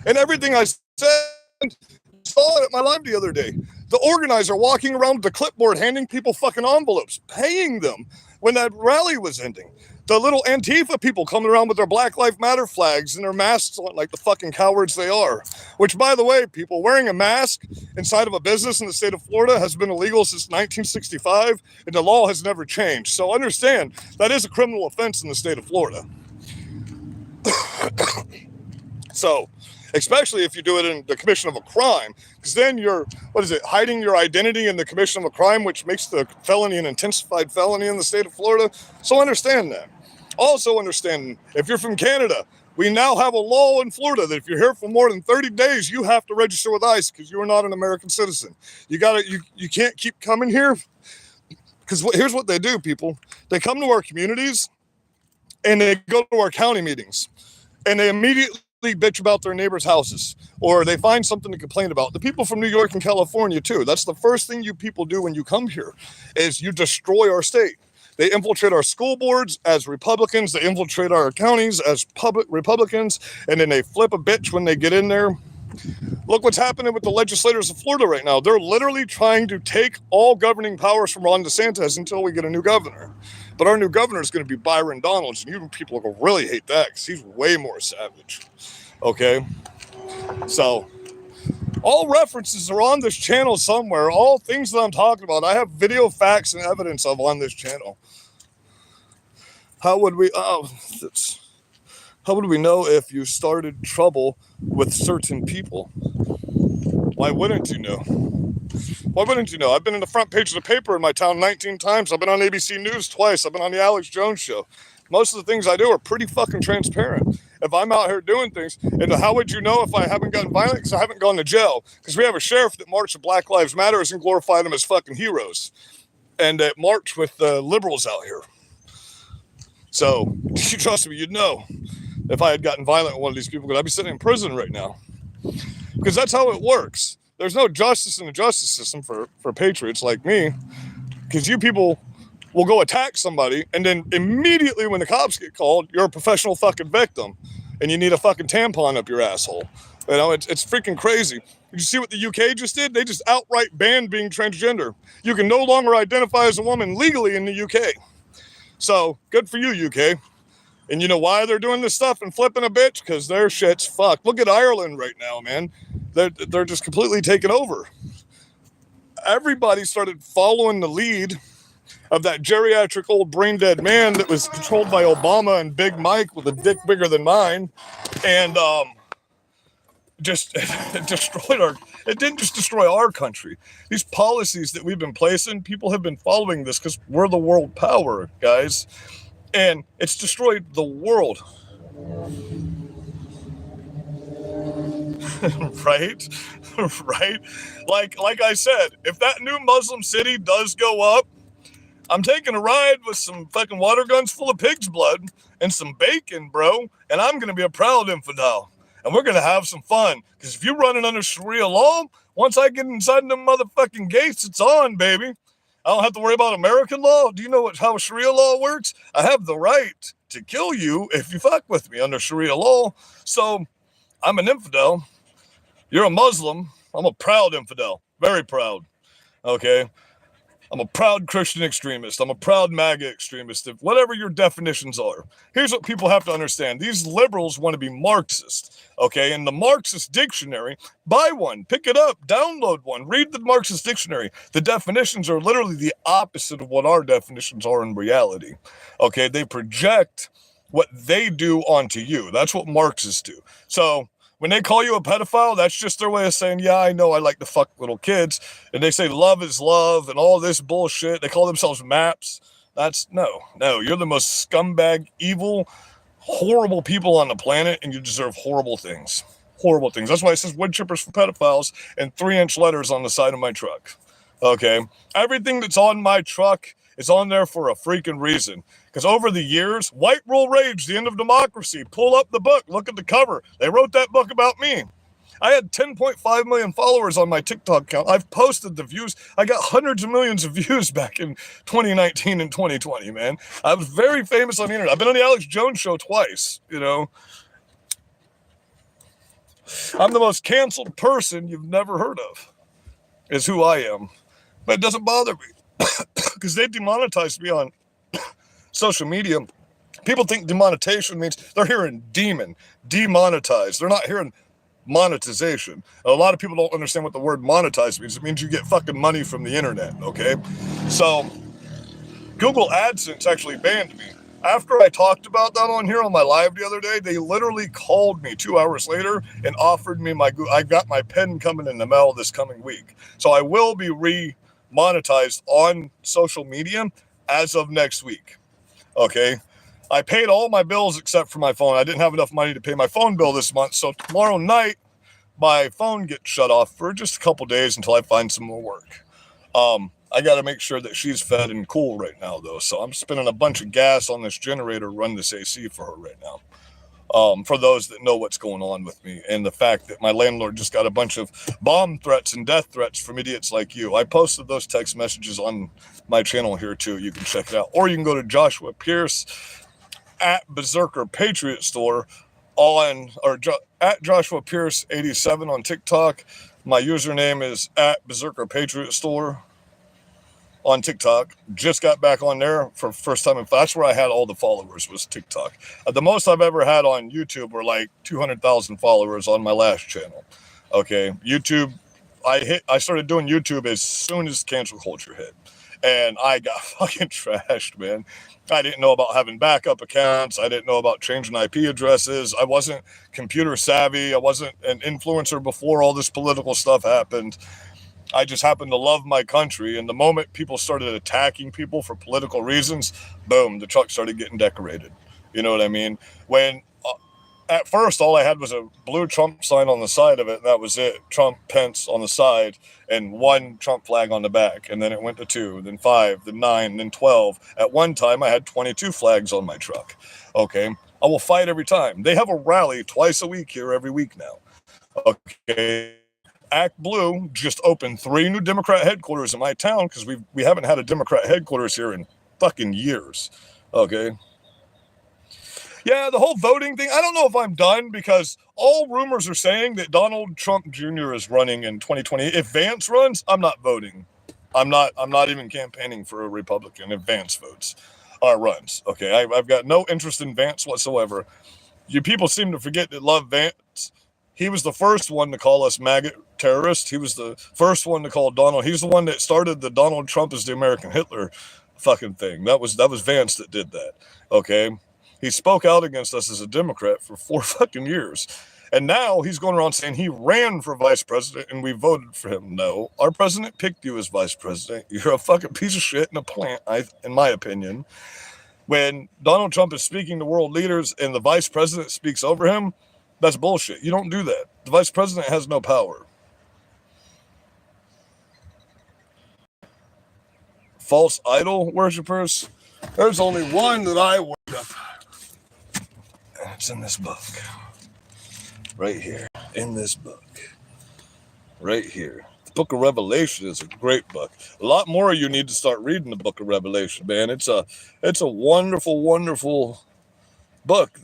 And everything I said, saw it at my live the other day. The organizer walking around with the clipboard, handing people fucking envelopes, paying them when that rally was ending. The little Antifa people coming around with their Black Lives Matter flags and their masks on like the fucking cowards they are. Which, by the way, people, wearing a mask inside of a business in the state of Florida has been illegal since 1965, and the law has never changed. So understand, that is a criminal offense in the state of Florida. So, especially if you do it in the commission of a crime, because then you're, hiding your identity in the commission of a crime, which makes the felony an intensified felony in the state of Florida. So understand that. Also understand, if you're from Canada, we now have a law in Florida that if you're here for more than 30 days, you have to register with ICE because you are not an American citizen. You can't keep coming here, because here's what they do, people. They come to our communities and they go to our county meetings and they immediately bitch about their neighbors' houses, or they find something to complain about. The people from New York and California too. That's the first thing you people do when you come here, is you destroy our state. They infiltrate our school boards as Republicans. They infiltrate our counties as public Republicans, and then they flip a bitch when they get in there. Look what's happening with the legislators of Florida right now. They're literally trying to take all governing powers from Ron DeSantis until we get a new governor. But our new governor is going to be Byron Donalds, and you people will really hate that because he's way more savage. Okay? So, all references are on this channel somewhere. All things that I'm talking about, I have video, facts, and evidence of on this channel. How would we know if you started trouble with certain people? Why wouldn't you know? Why wouldn't you know? I've been in the front page of the paper in my town 19 times. I've been on ABC News twice. I've been on the Alex Jones show. Most of the things I do are pretty fucking transparent. If I'm out here doing things, and how would you know if I haven't gotten violent? Because I haven't gone to jail. Because we have a sheriff that marched with Black Lives Matter and glorify them as fucking heroes. And that march with the liberals out here. So, trust me, you'd know if I had gotten violent with one of these people, because I'd be sitting in prison right now. Because that's how it works. There's no justice in the justice system for patriots like me. Because you people will go attack somebody, and then immediately when the cops get called, you're a professional fucking victim. And you need a fucking tampon up your asshole. You know, it's freaking crazy. Did you see what the UK just did? They just outright banned being transgender. You can no longer identify as a woman legally in the UK. So, good for you, UK. And you know why they're doing this stuff and flipping a bitch? Because their shit's fucked. Look at Ireland right now, man. They're just completely taken over. Everybody started following the lead of that geriatric old brain-dead man that was controlled by Obama and Big Mike with a dick bigger than mine. And just destroyed our... It didn't just destroy our country. These policies that we've been placing, people have been following this because we're the world power, guys. And it's destroyed the world. Right? Right? Like I said, if that new Muslim city does go up, I'm taking a ride with some fucking water guns full of pig's blood and some bacon, bro. And I'm going to be a proud infidel. And we're going to have some fun. Because if you're running under Sharia law, once I get inside them motherfucking gates, it's on, baby. I don't have to worry about American law. Do you know how Sharia law works? I have the right to kill you if you fuck with me under Sharia law. So I'm an infidel. You're a Muslim. I'm a proud infidel. Very proud. Okay? I'm a proud Christian extremist. I'm a proud MAGA extremist. Whatever your definitions are. Here's what people have to understand. These liberals want to be Marxist. Okay? In the Marxist dictionary, buy one, pick it up, download one, read the Marxist dictionary. The definitions are literally the opposite of what our definitions are in reality. Okay? They project what they do onto you. That's what Marxists do. So when they call you a pedophile, that's just their way of saying, yeah, I know I like to fuck little kids. And they say love is love and all this bullshit. They call themselves MAPS. That's no. You're the most scumbag, evil, horrible people on the planet, and you deserve horrible things. Horrible things. That's why it says wood chippers for pedophiles in 3-inch letters on the side of my truck. Okay? Everything that's on my truck is on there for a freaking reason. Because over the years, White Rule Rage, The End of Democracy, pull up the book, look at the cover. They wrote that book about me. I had 10.5 million followers on my TikTok account. I've posted the views. I got hundreds of millions of views back in 2019 and 2020, man. I was very famous on the internet. I've been on the Alex Jones show twice, you know. I'm the most canceled person you've never heard of, is who I am. But it doesn't bother me because they demonetized me on social media. People think demonetization means they're hearing demon, demonetized. They're not hearing monetization. A lot of people don't understand what the word monetize means. It means you get fucking money from the internet, okay? So Google AdSense actually banned me. After I talked about that on here on my live the other day, they literally called me 2 hours later and offered me I got my pen coming in the mail this coming week. So I will be re-monetized on social media as of next week. Okay, I paid all my bills except for my phone. I didn't have enough money to pay my phone bill this month. So tomorrow night, my phone gets shut off for just a couple days until I find some more work. I got to make sure that she's fed and cool right now, though. So I'm spending a bunch of gas on this generator to run this AC for her right now. For those that know what's going on with me and the fact that my landlord just got a bunch of bomb threats and death threats from idiots like you. I posted those text messages on my channel here too. You can check it out. Or you can go to Joshua Pierce at Berserker Patriot Store at Joshua Pierce 87 on TikTok. My username is at Berserker Patriot Store on TikTok. Just got back on there for first time. That's where I had all the followers, was TikTok. The most I've ever had on YouTube were like 200,000 followers on my last channel. Okay, YouTube, I started doing YouTube as soon as cancel culture hit. And I got fucking trashed, man. I didn't know about having backup accounts. I didn't know about changing IP addresses. I wasn't computer savvy. I wasn't an influencer before all this political stuff happened. I just happened to love my country. And the moment people started attacking people for political reasons, boom, the truck started getting decorated. You know what I mean? When at first, all I had was a blue Trump sign on the side of it. And that was it. Trump, Pence on the side, and one Trump flag on the back. And then it went to 2, then 5, then 9, then 12. At one time, I had 22 flags on my truck. Okay. I will fight every time. They have a rally twice a week here every week now. Okay. Act Blue just opened 3 new Democrat headquarters in my town because we haven't had a Democrat headquarters here in fucking years. Okay. Yeah, the whole voting thing, I don't know if I'm done because all rumors are saying that Donald Trump Jr. is running in 2020. If Vance runs, I'm not voting. I'm not even campaigning for a Republican if Vance votes or runs. Okay, I've got no interest in Vance whatsoever. You people seem to forget that love Vance. He was the first one to call us MAGA terrorists. He was the first one to call Donald. He's the one that started the Donald Trump is the American Hitler fucking thing. That was Vance that did that. Okay. He spoke out against us as a Democrat for 4 fucking years. And now he's going around saying he ran for vice president and we voted for him. No, our president picked you as vice president. You're a fucking piece of shit and a plant, in my opinion. When Donald Trump is speaking to world leaders and the vice president speaks over him, that's bullshit. You don't do that. The vice president has no power. False idol worshipers. There's only one that I worship. And it's in this book. Right here. In this book. Right here. The book of Revelation is a great book. A lot more of you need to start reading the book of Revelation, man. It's a wonderful, wonderful book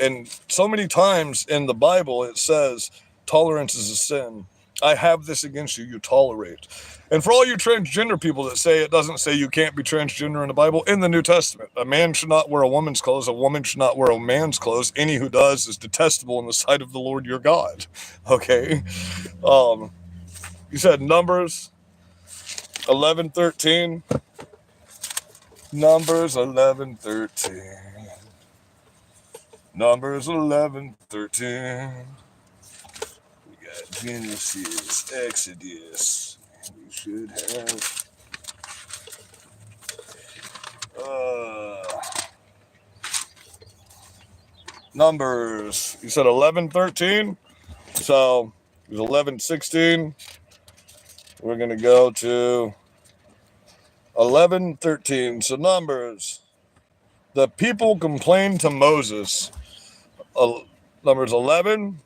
and so many times in the Bible it says tolerance is a sin. I have this against you, you tolerate. And for all you transgender people that say it doesn't say you can't be transgender in the Bible, in the New Testament, a man should not wear a woman's clothes, a woman should not wear a man's clothes. Any who does is detestable in the sight of the Lord your God. Okay. You said Numbers 11:13. Numbers 11:13. Numbers 11:13. We got Genesis, Exodus. We should have Numbers. You said 11:13. So it was 11:16. We're gonna go to 11:13. So Numbers. The people complained to Moses. Numbers 11,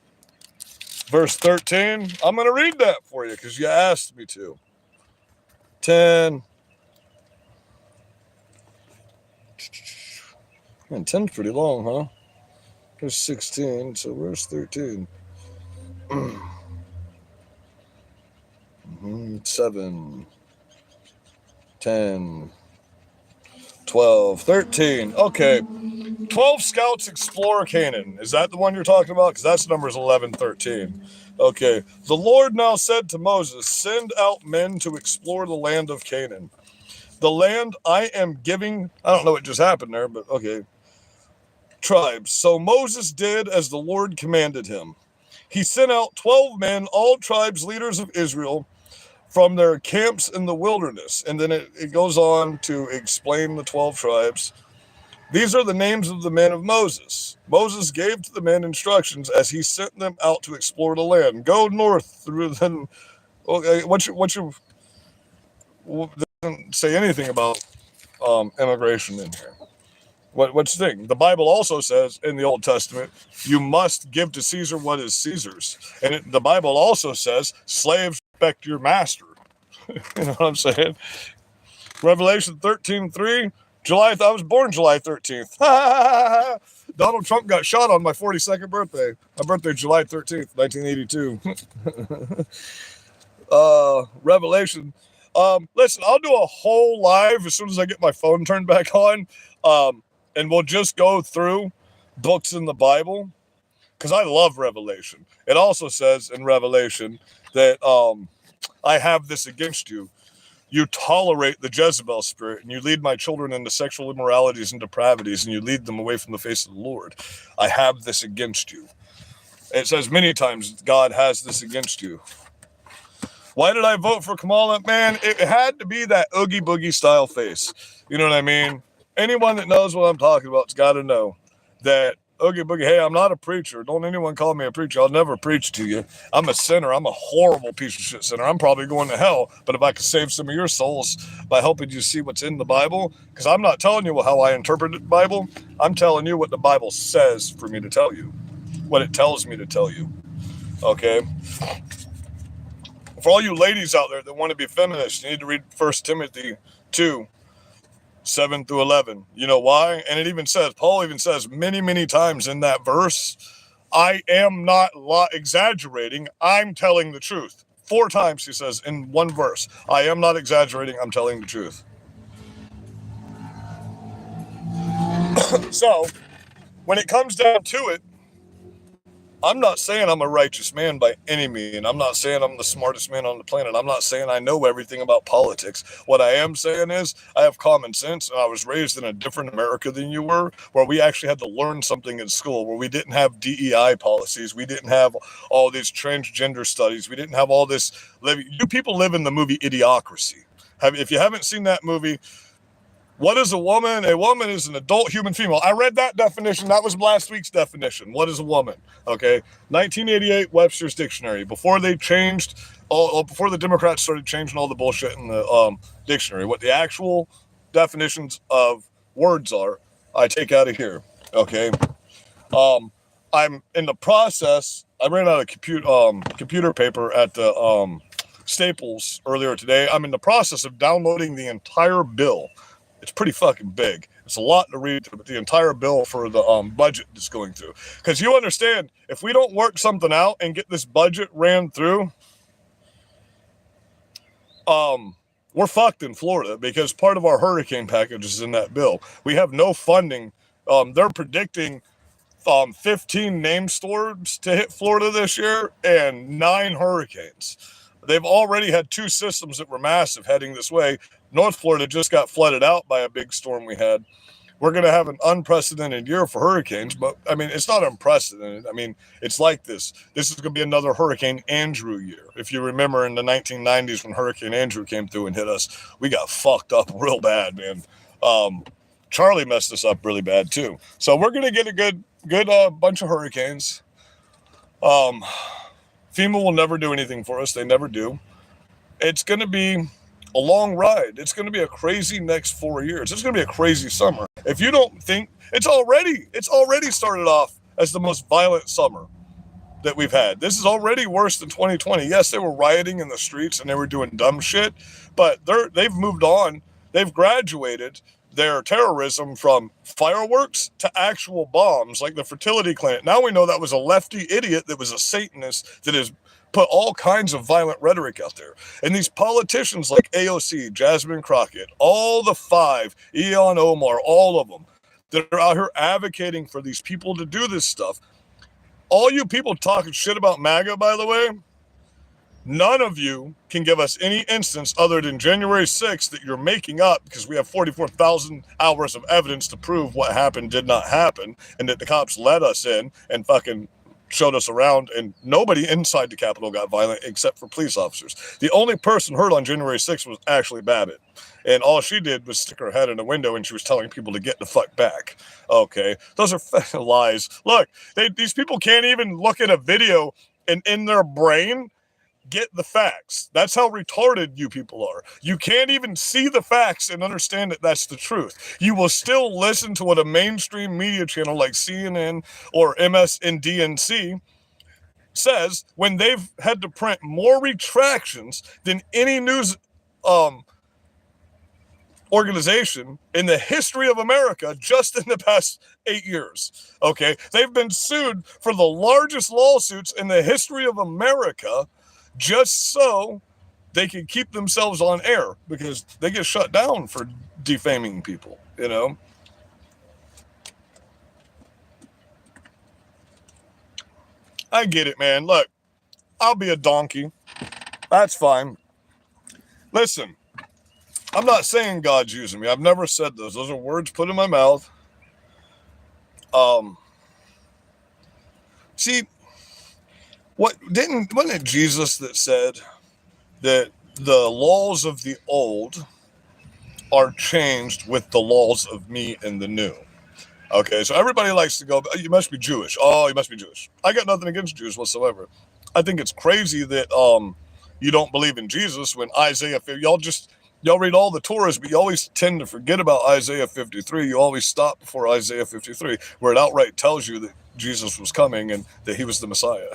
verse 13. I'm going to read that for you because you asked me to. 10. Man, 10's pretty long, huh? Here's 16, so where's 13? 7, 10, 12, 13. Okay. 12 scouts explore Canaan. Is that the one you're talking about? Because that's Numbers 11:13. Okay. The Lord now said to Moses, send out men to explore the land of Canaan. The land I am giving, I don't know what just happened there, but okay. Tribes. So Moses did as the Lord commanded him. He sent out 12 men, all tribes, leaders of Israel, from their camps in the wilderness. And then it goes on to explain the 12 tribes. These are the names of the men of Moses. Moses gave to the men instructions as he sent them out to explore the land. Go north through the. Okay, doesn't say anything about immigration in here. What's the thing? The Bible also says in the Old Testament, you must give to Caesar what is Caesar's. And the Bible also says, slaves respect your master. You know what I'm saying? Revelation 13:3. I was born July 13th. Donald Trump got shot on my 42nd birthday. My birthday, July 13th, 1982. Revelation. Listen, I'll do a whole live as soon as I get my phone turned back on. And we'll just go through books in the Bible because I love Revelation. It also says in Revelation that I have this against you. You tolerate the Jezebel spirit, and you lead my children into sexual immoralities and depravities, and you lead them away from the face of the Lord. I have this against you. It says many times, God has this against you. Why did I vote for Kamala? Man, it had to be that Oogie Boogie style face. You know what I mean? Anyone that knows what I'm talking about's got to know that Oogie Boogie, hey, I'm not a preacher. Don't anyone call me a preacher. I'll never preach to you. I'm a sinner. I'm a horrible piece of shit sinner. I'm probably going to hell. But if I could save some of your souls by helping you see what's in the Bible, because I'm not telling you how I interpret the Bible. I'm telling you what the Bible says for me to tell you, what it tells me to tell you. Okay? For all you ladies out there that want to be feminists, you need to read 1 Timothy 2. 7 through 11. You know why? And it even says, Paul even says many, many times in that verse, I am not exaggerating. I'm telling the truth. 4 times he says in one verse, I am not exaggerating. I'm telling the truth. So when it comes down to it, I'm not saying I'm a righteous man by any means. I'm not saying I'm the smartest man on the planet. I'm not saying I know everything about politics. What I am saying is I have common sense, and I was raised in a different America than you were, where we actually had to learn something in school, where we didn't have DEI policies. We didn't have all these transgender studies. We didn't have all this. You people live in the movie Idiocracy. If you haven't seen that movie, what is a woman? A woman is an adult human female. I read that definition. That was last week's definition. What is a woman? Okay. 1988 Webster's Dictionary. Before they changed, before the Democrats started changing all the bullshit in the dictionary, what the actual definitions of words are, I take out of here. Okay. I'm in the process. I ran out of computer paper at the Staples earlier today. I'm in the process of downloading the entire bill. It's pretty fucking big. It's a lot to read through, but the entire bill for the budget that's going through. Because you understand, if we don't work something out and get this budget ran through, we're fucked in Florida, because part of our hurricane package is in that bill. We have no funding. They're predicting 15 named storms to hit Florida this year and 9 hurricanes. They've already had 2 systems that were massive heading this way. North Florida just got flooded out by a big storm we had. We're going to have an unprecedented year for hurricanes, but I mean, it's not unprecedented. I mean, it's like this. This is going to be another Hurricane Andrew year. If you remember in the 1990s when Hurricane Andrew came through and hit us, we got fucked up real bad, man. Charlie messed us up really bad too. So we're going to get a good bunch of hurricanes. FEMA will never do anything for us. They never do. It's going to be a long ride. It's going to be a crazy next 4 years. It's going to be a crazy summer. If you don't think, it's already started off as the most violent summer that we've had. This is already worse than 2020. Yes, they were rioting in the streets and they were doing dumb shit, but they've moved on. They've graduated their terrorism from fireworks to actual bombs, like the fertility clinic. Now we know that was a lefty idiot that was a Satanist that has put all kinds of violent rhetoric out there. And these politicians like AOC, Jasmine Crockett, all the 5, Ilhan Omar, all of them that are out here advocating for these people to do this stuff. All you people talking shit about MAGA, by the way, none of you can give us any instance other than January 6th that you're making up, because we have 44,000 hours of evidence to prove what happened did not happen, and that the cops let us in and fucking showed us around, and nobody inside the Capitol got violent except for police officers. The only person hurt on January 6th was Ashley Babbitt, and all she did was stick her head in a window and she was telling people to get the fuck back. Okay, those are lies. Look, these people can't even look at a video and in their brain get the facts. That's how retarded you people are. You can't even see the facts and understand that that's the truth. You will still listen to what a mainstream media channel like CNN or MSNBC says when they've had to print more retractions than any news organization in the history of America just in the past 8 years. Okay, they've been sued for the largest lawsuits in the history of America just so they can keep themselves on air, because they get shut down for defaming people, you know? I get it, man. Look, I'll be a donkey. That's fine. Listen, I'm not saying God's using me. I've never said those. Those are words put in my mouth. See, wasn't it Jesus that said that the laws of the old are changed with the laws of me and the new? Okay, so everybody likes to go, you must be Jewish. Oh, you must be Jewish. I got nothing against Jews whatsoever. I think it's crazy that you don't believe in Jesus when Isaiah, y'all read all the Torahs, but you always tend to forget about Isaiah 53. You always stop before Isaiah 53, where it outright tells you that Jesus was coming and that he was the Messiah.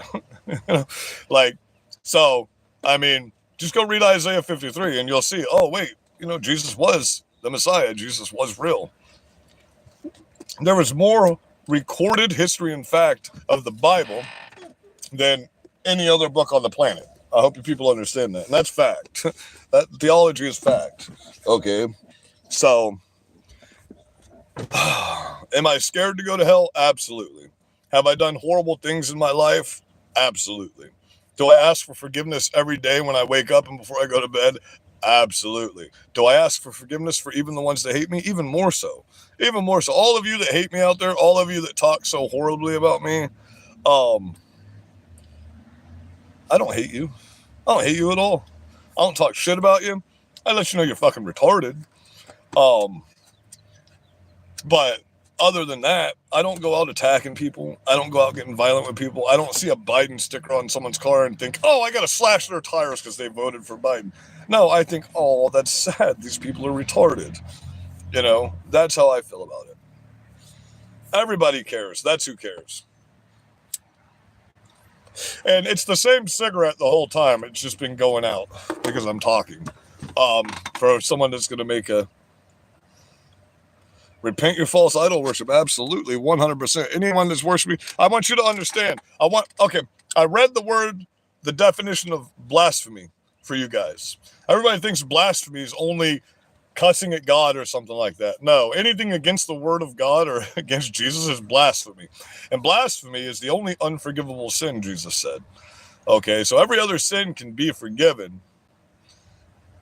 So, I mean, just go read Isaiah 53 and you'll see, oh, wait, Jesus was the Messiah. Jesus was real. There was more recorded history and fact of the Bible than any other book on the planet. I hope you people understand that. And that's fact. That theology is fact. Okay. So, am I scared to go to hell? Absolutely. Have I done horrible things in my life? Absolutely. Do I ask for forgiveness every day when I wake up and before I go to bed? Absolutely. Do I ask for forgiveness for even the ones that hate me? Even more so. Even more so. All of you that hate me out there, all of you that talk so horribly about me, I don't hate you. I don't hate you at all. I don't talk shit about you. I let you know you're fucking retarded. But other than that, I don't go out attacking people. I don't go out getting violent with people. I don't see a Biden sticker on someone's car and think, oh, I got to slash their tires because they voted for Biden. No, I think, oh, that's sad. These people are retarded. That's how I feel about it. Everybody cares. That's who cares. And it's the same cigarette the whole time. It's just been going out because I'm talking. For someone that's going to make a repent your false idol worship. Absolutely. 100%. Anyone that's worshiping, I want you to understand. I read the definition of blasphemy for you guys. Everybody thinks blasphemy is only cussing at God or something like that. No, anything against the word of God or against Jesus is blasphemy. And blasphemy is the only unforgivable sin, Jesus said. Okay, so every other sin can be forgiven.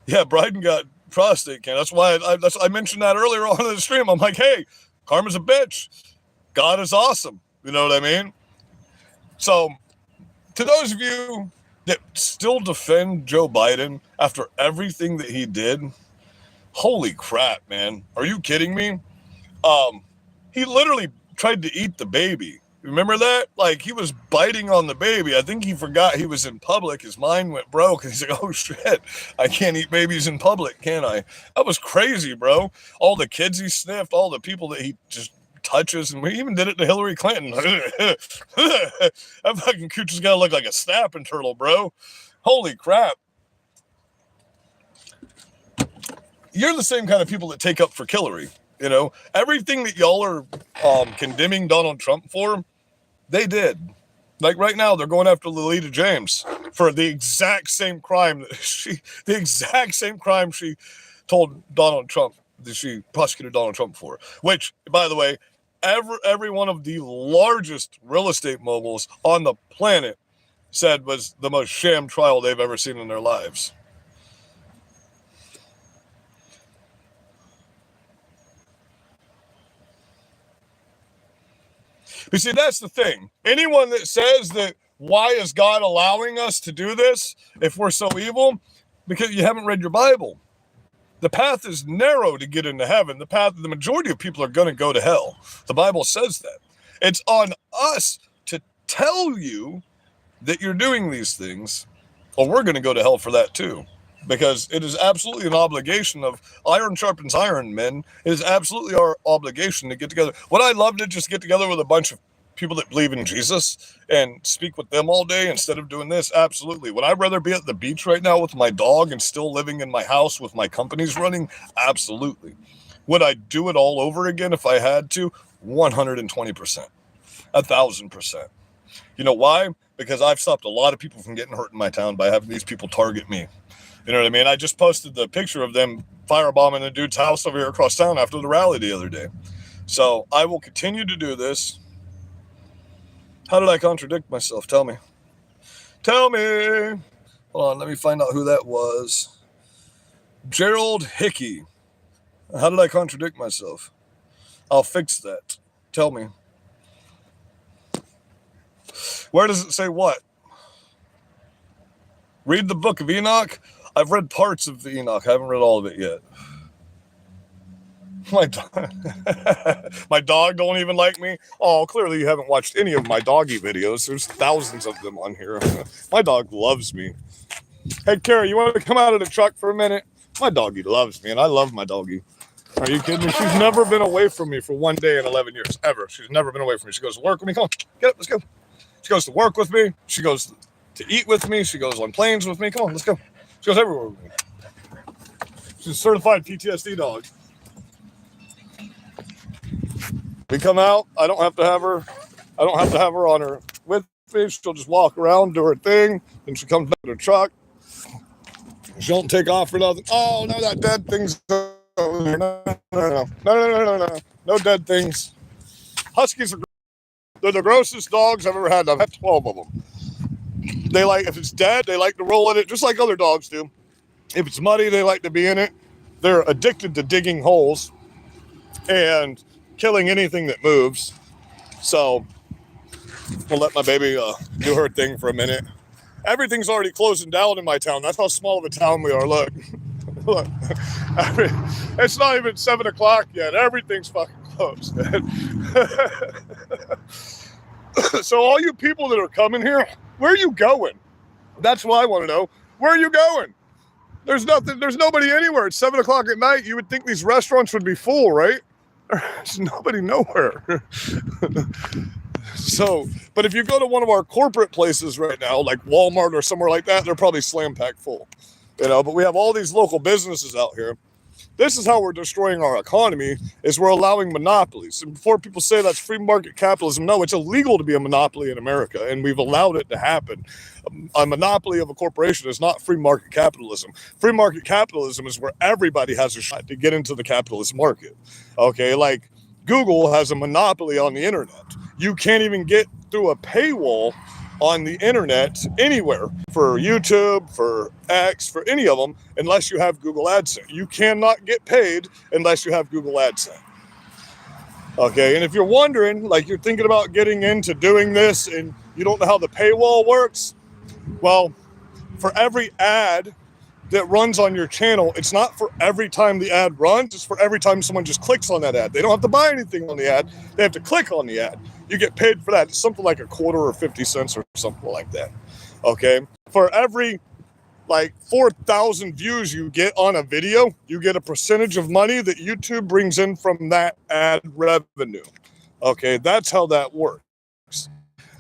Yeah, Bryden got prostate cancer. That's why I mentioned that earlier on in the stream. I'm like, hey, karma's a bitch. God is awesome. You know what I mean? So, to those of you that still defend Joe Biden after everything that he did, holy crap, man. Are you kidding me? He literally tried to eat the baby. Remember that? Like, he was biting on the baby. I think he forgot he was in public. His mind went broke. He's like, oh, shit. I can't eat babies in public, can I? That was crazy, bro. All the kids he sniffed, all the people that he just touches, and we even did it to Hillary Clinton. That fucking cooch has got to look like a snapping turtle, bro. Holy crap. You're the same kind of people that take up for Hillary. You know, everything that y'all are condemning Donald Trump for, they did. Like right now, they're going after Lolita James for the exact same crime she told Donald Trump that she prosecuted Donald Trump for. Which, by the way, every one of the largest real estate moguls on the planet said was the most sham trial they've ever seen in their lives. You see, that's the thing. Anyone that says that, why is God allowing us to do this if we're so evil? Because you haven't read your Bible. The path is narrow to get into heaven. The majority of people are going to go to hell. The Bible says that. It's on us to tell you that you're doing these things, or we're going to go to hell for that too. Because it is absolutely an obligation of iron sharpens iron, men. It is absolutely our obligation to get together. Would I love to just get together with a bunch of people that believe in Jesus and speak with them all day instead of doing this? Absolutely. Would I rather be at the beach right now with my dog and still living in my house with my companies running? Absolutely. Would I do it all over again if I had to? 120%. 1,000%. You know why? Because I've stopped a lot of people from getting hurt in my town by having these people target me. You know what I mean? I just posted the picture of them firebombing a dude's house over here across town after the rally the other day. So I will continue to do this. How did I contradict myself? Tell me. Tell me. Hold on, let me find out who that was. Gerald Hickey. How did I contradict myself? I'll fix that. Tell me. Where does it say what? Read the book of Enoch. I've read parts of the Enoch. I haven't read all of it yet. My dog don't even like me. Oh, clearly you haven't watched any of my doggy videos. There's thousands of them on here. My dog loves me. Hey, Carrie, you want to come out of the truck for a minute? My doggy loves me, and I love my doggy. Are you kidding me? She's never been away from me for one day in 11 years, ever. She's never been away from me. She goes to work with me. Come on, get up, let's go. She goes to work with me. She goes to eat with me. She goes on planes with me. Come on, let's go. She goes everywhere with me. She's a certified PTSD dog. We come out. I don't have to have her on her with me. She'll just walk around, do her thing. Then she comes back to her truck. She don't take off for nothing. Oh, no, that dead thing's over there. No dead things. Huskies are they're the grossest dogs I've ever had. I've had 12 of them. They like, if it's dead, they like to roll in it, just like other dogs do. If it's muddy, they like to be in it. They're addicted to digging holes and killing anything that moves. So we'll let my baby do her thing for a minute. Everything's already closing down in my town. That's how small of a town we are. Look. Look. It's not even 7 o'clock yet. Everything's fucking closed. So all you people that are coming here, where are you going? That's what I want to know. Where are you going? There's nobody anywhere. It's 7 o'clock at night. You would think these restaurants would be full, right? There's nobody nowhere. So, but if you go to one of our corporate places right now, like Walmart or somewhere like that, they're probably slam packed full, but we have all these local businesses out here. This is how we're destroying our economy, is we're allowing monopolies. And before people say that's free market capitalism, no, it's illegal to be a monopoly in America, and we've allowed it to happen. A monopoly of a corporation is not free market capitalism. Free market capitalism is where everybody has a shot to get into the capitalist market. Okay, like Google has a monopoly on the internet. You can't even get through a paywall on the internet anywhere for YouTube, for X, for any of them, unless you have Google AdSense. You cannot get paid unless you have Google AdSense. Okay, and if you're wondering, like you're thinking about getting into doing this and you don't know how the paywall works, well, for every ad that runs on your channel, it's not for every time the ad runs, it's for every time someone just clicks on that ad. They don't have to buy anything on the ad, they have to click on the ad. You get paid for that. It's something like a quarter or 50 cents or something like that. Okay, for every like 4,000 views you get on a video, you get a percentage of money that YouTube brings in from that ad revenue. Okay, that's how that works.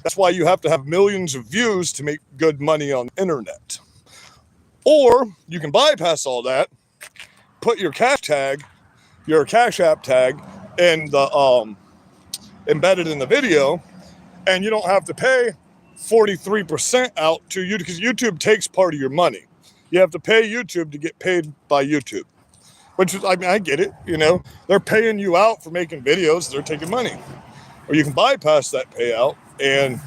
That's why you have to have millions of views to make good money on the internet. Or you can bypass all that, put your Cash App tag, in the embedded in the video, and you don't have to pay 43% out to you, because YouTube takes part of your money. You have to pay YouTube to get paid by YouTube, which is, I mean, I get it, they're paying you out for making videos, they're taking money. Or you can bypass that payout and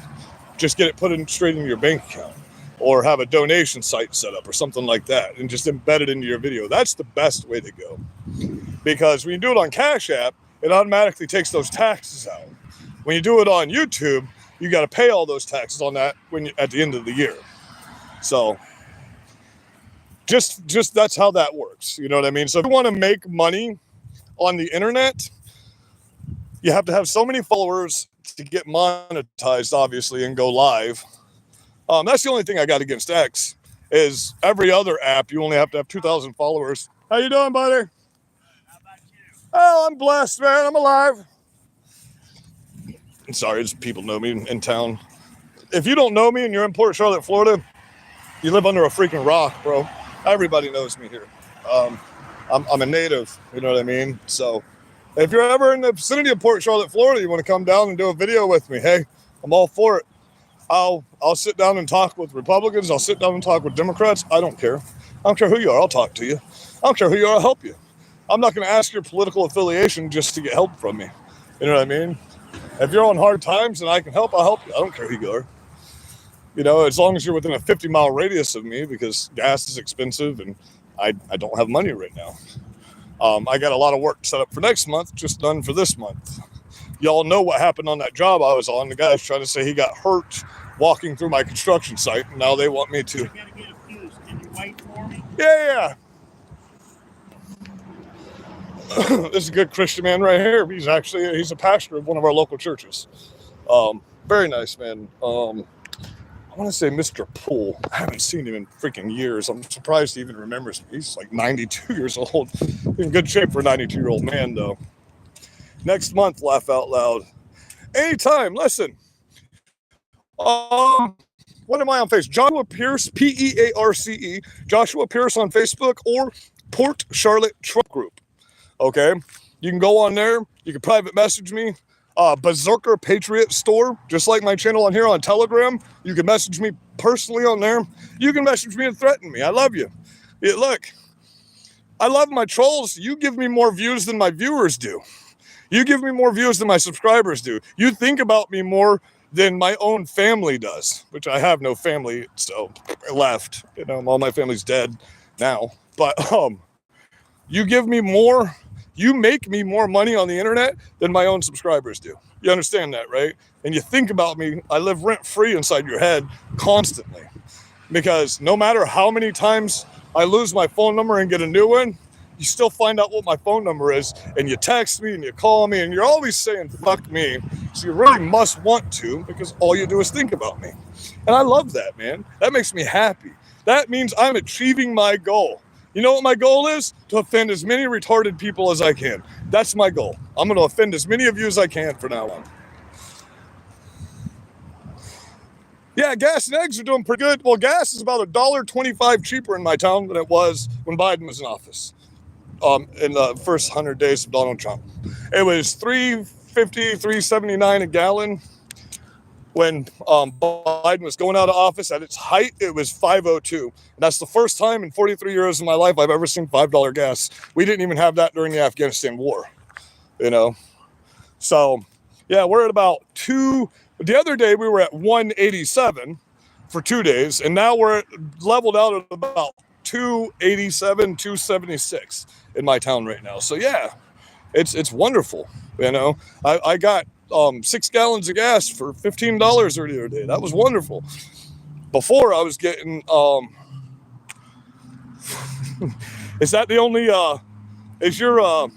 just get it put in straight into your bank account, or have a donation site set up or something like that and just embed it into your video. That's the best way to go, because when you do it on Cash App, it automatically takes those taxes out. When you do it on YouTube, you got to pay all those taxes on that at the end of the year. So just that's how that works. You know what I mean? So if you want to make money on the internet, you have to have so many followers to get monetized, obviously, and go live. That's the only thing I got against X, is every other app, you only have to have 2,000 followers. How you doing, buddy? How about you? Oh, I'm blessed, man. I'm alive. Sorry, just people know me in town. If you don't know me and you're in Port Charlotte, Florida, you live under a freaking rock, bro. Everybody knows me here. I'm a native, you know what I mean? So if you're ever in the vicinity of Port Charlotte, Florida, you want to come down and do a video with me, hey, I'm all for it. I'll sit down and talk with Republicans. I'll sit down and talk with Democrats. I don't care. I don't care who you are. I'll talk to you. I don't care who you are. I'll help you. I'm not going to ask your political affiliation just to get help from me. You know what I mean? If you're on hard times and I can help, I'll help you. I don't care who you are. As long as you're within a 50-mile radius of me, because gas is expensive and I don't have money right now. I got a lot of work set up for next month, just done for this month. Y'all know what happened on that job I was on. The guy's trying to say he got hurt walking through my construction site, and now they want me to. I gotta get a fuse. Can you wait for me? Yeah. This is a good Christian man right here. He's a pastor of one of our local churches. Very nice man. I want to say Mr. Poole. I haven't seen him in freaking years. I'm surprised he even remembers me. He's like 92 years old. In good shape for a 92-year-old man, though. Next month, laugh out loud. Anytime, listen. What am I on Facebook? Joshua Pierce, Pearce, Joshua Pierce on Facebook, or Port Charlotte Truck Group. Okay, you can go on there. You can private message me. Berserker Patriot store, just like my channel on here on Telegram. You can message me personally on there. You can message me and threaten me. I love you. Look, I love my trolls. You give me more views than my viewers do. You give me more views than my subscribers do. You think about me more than my own family does, which I have no family, so I left. All my family's dead now. But you give me more. You make me more money on the internet than my own subscribers do. You understand that, right? And you think about me, I live rent-free inside your head constantly. Because no matter how many times I lose my phone number and get a new one, you still find out what my phone number is, and you text me and you call me, and you're always saying, fuck me. So you really must want to, because all you do is think about me. And I love that, man. That makes me happy. That means I'm achieving my goal. You know what my goal is? To offend as many retarded people as I can. That's my goal. I'm going to offend as many of you as I can from now on. Yeah, gas and eggs are doing pretty good. Well, gas is about $1.25 cheaper in my town than it was when Biden was in office. In the first 100 days of Donald Trump, it was $3.50, $3.79 a gallon. When Biden was going out of office at its height, it was $5.02. And that's the first time in 43 years of my life I've ever seen $5 gas. We didn't even have that during the Afghanistan war, you know. So, yeah, we're at about the other day we were at 187 for 2 days, and now we're leveled out at about 287, 276 in my town right now. So yeah, it's wonderful. You know, I got 6 gallons of gas for $15 the other day. That was wonderful. Before I was getting is that the only is your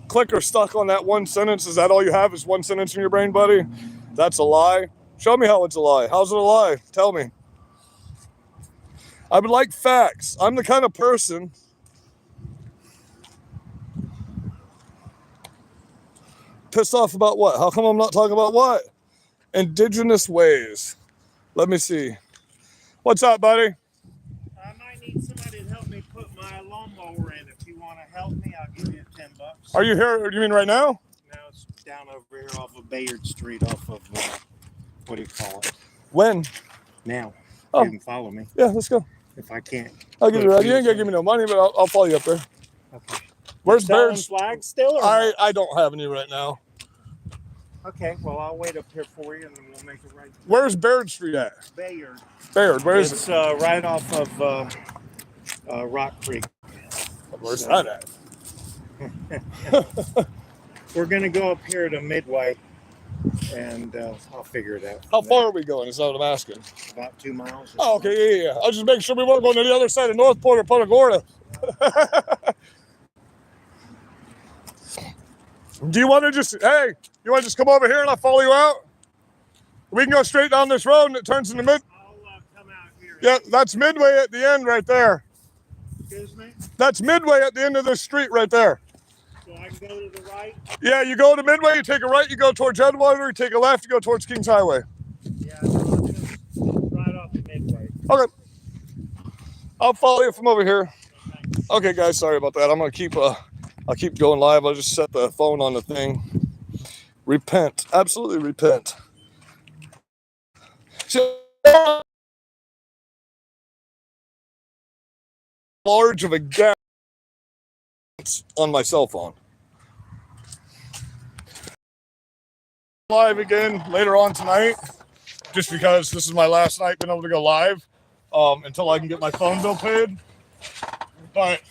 clicker stuck on that one sentence? Is that all you have, is one sentence in your brain, buddy? That's a lie. Show me how it's a lie. How's it a lie? Tell me. I would like facts. I'm the kind of person pissed off about what? How come I'm not talking about what? Indigenous ways. Let me see. What's up, buddy? I might need somebody to help me put my lawnmower in. If you want to help me, I'll give you $10. Are you here? You mean right now? No, it's down over here off of Bayard Street, off of what do you call it? When? Now. Oh. You can follow me. Yeah, let's go. If I can't. I'll give you a ride. You ain't gonna give me no money, but I'll follow you up there. Okay. Where's Selling Baird's? flags still? Or I don't have any right now. Okay, well, I'll wait up here for you, and then we'll make it right. Where's Baird Street at? Bayard. Baird, where is It's it? right off of Rock Creek. Where's that at? We're going to go up here to Midway, and I'll figure it out. How far are we going? Is that what I'm asking? About 2 miles. Oh, okay, yeah. I'll just make sure we weren't going to the other side of Northport or Punta Gorda. Do you want to just, hey, you want to just come over here and I'll follow you out? We can go straight down this road and it turns into I'll come out here. Yeah, that's Midway at the end right there. Excuse me? That's Midway at the end of this street right there. So I can go to the right? Yeah, you go to Midway, you take a right, you go towards Edgewater, you take a left, you go towards Kings Highway. Yeah, no, just right off the Midway. Okay. I'll follow you from over here. Okay, guys, sorry about that. I'm gonna keep I'll keep going live. I'll just set the phone on the thing. Repent. Absolutely repent. So large of a gap on my cell phone. Live again later on tonight, just because this is my last night being able to go live until I can get my phone bill paid. But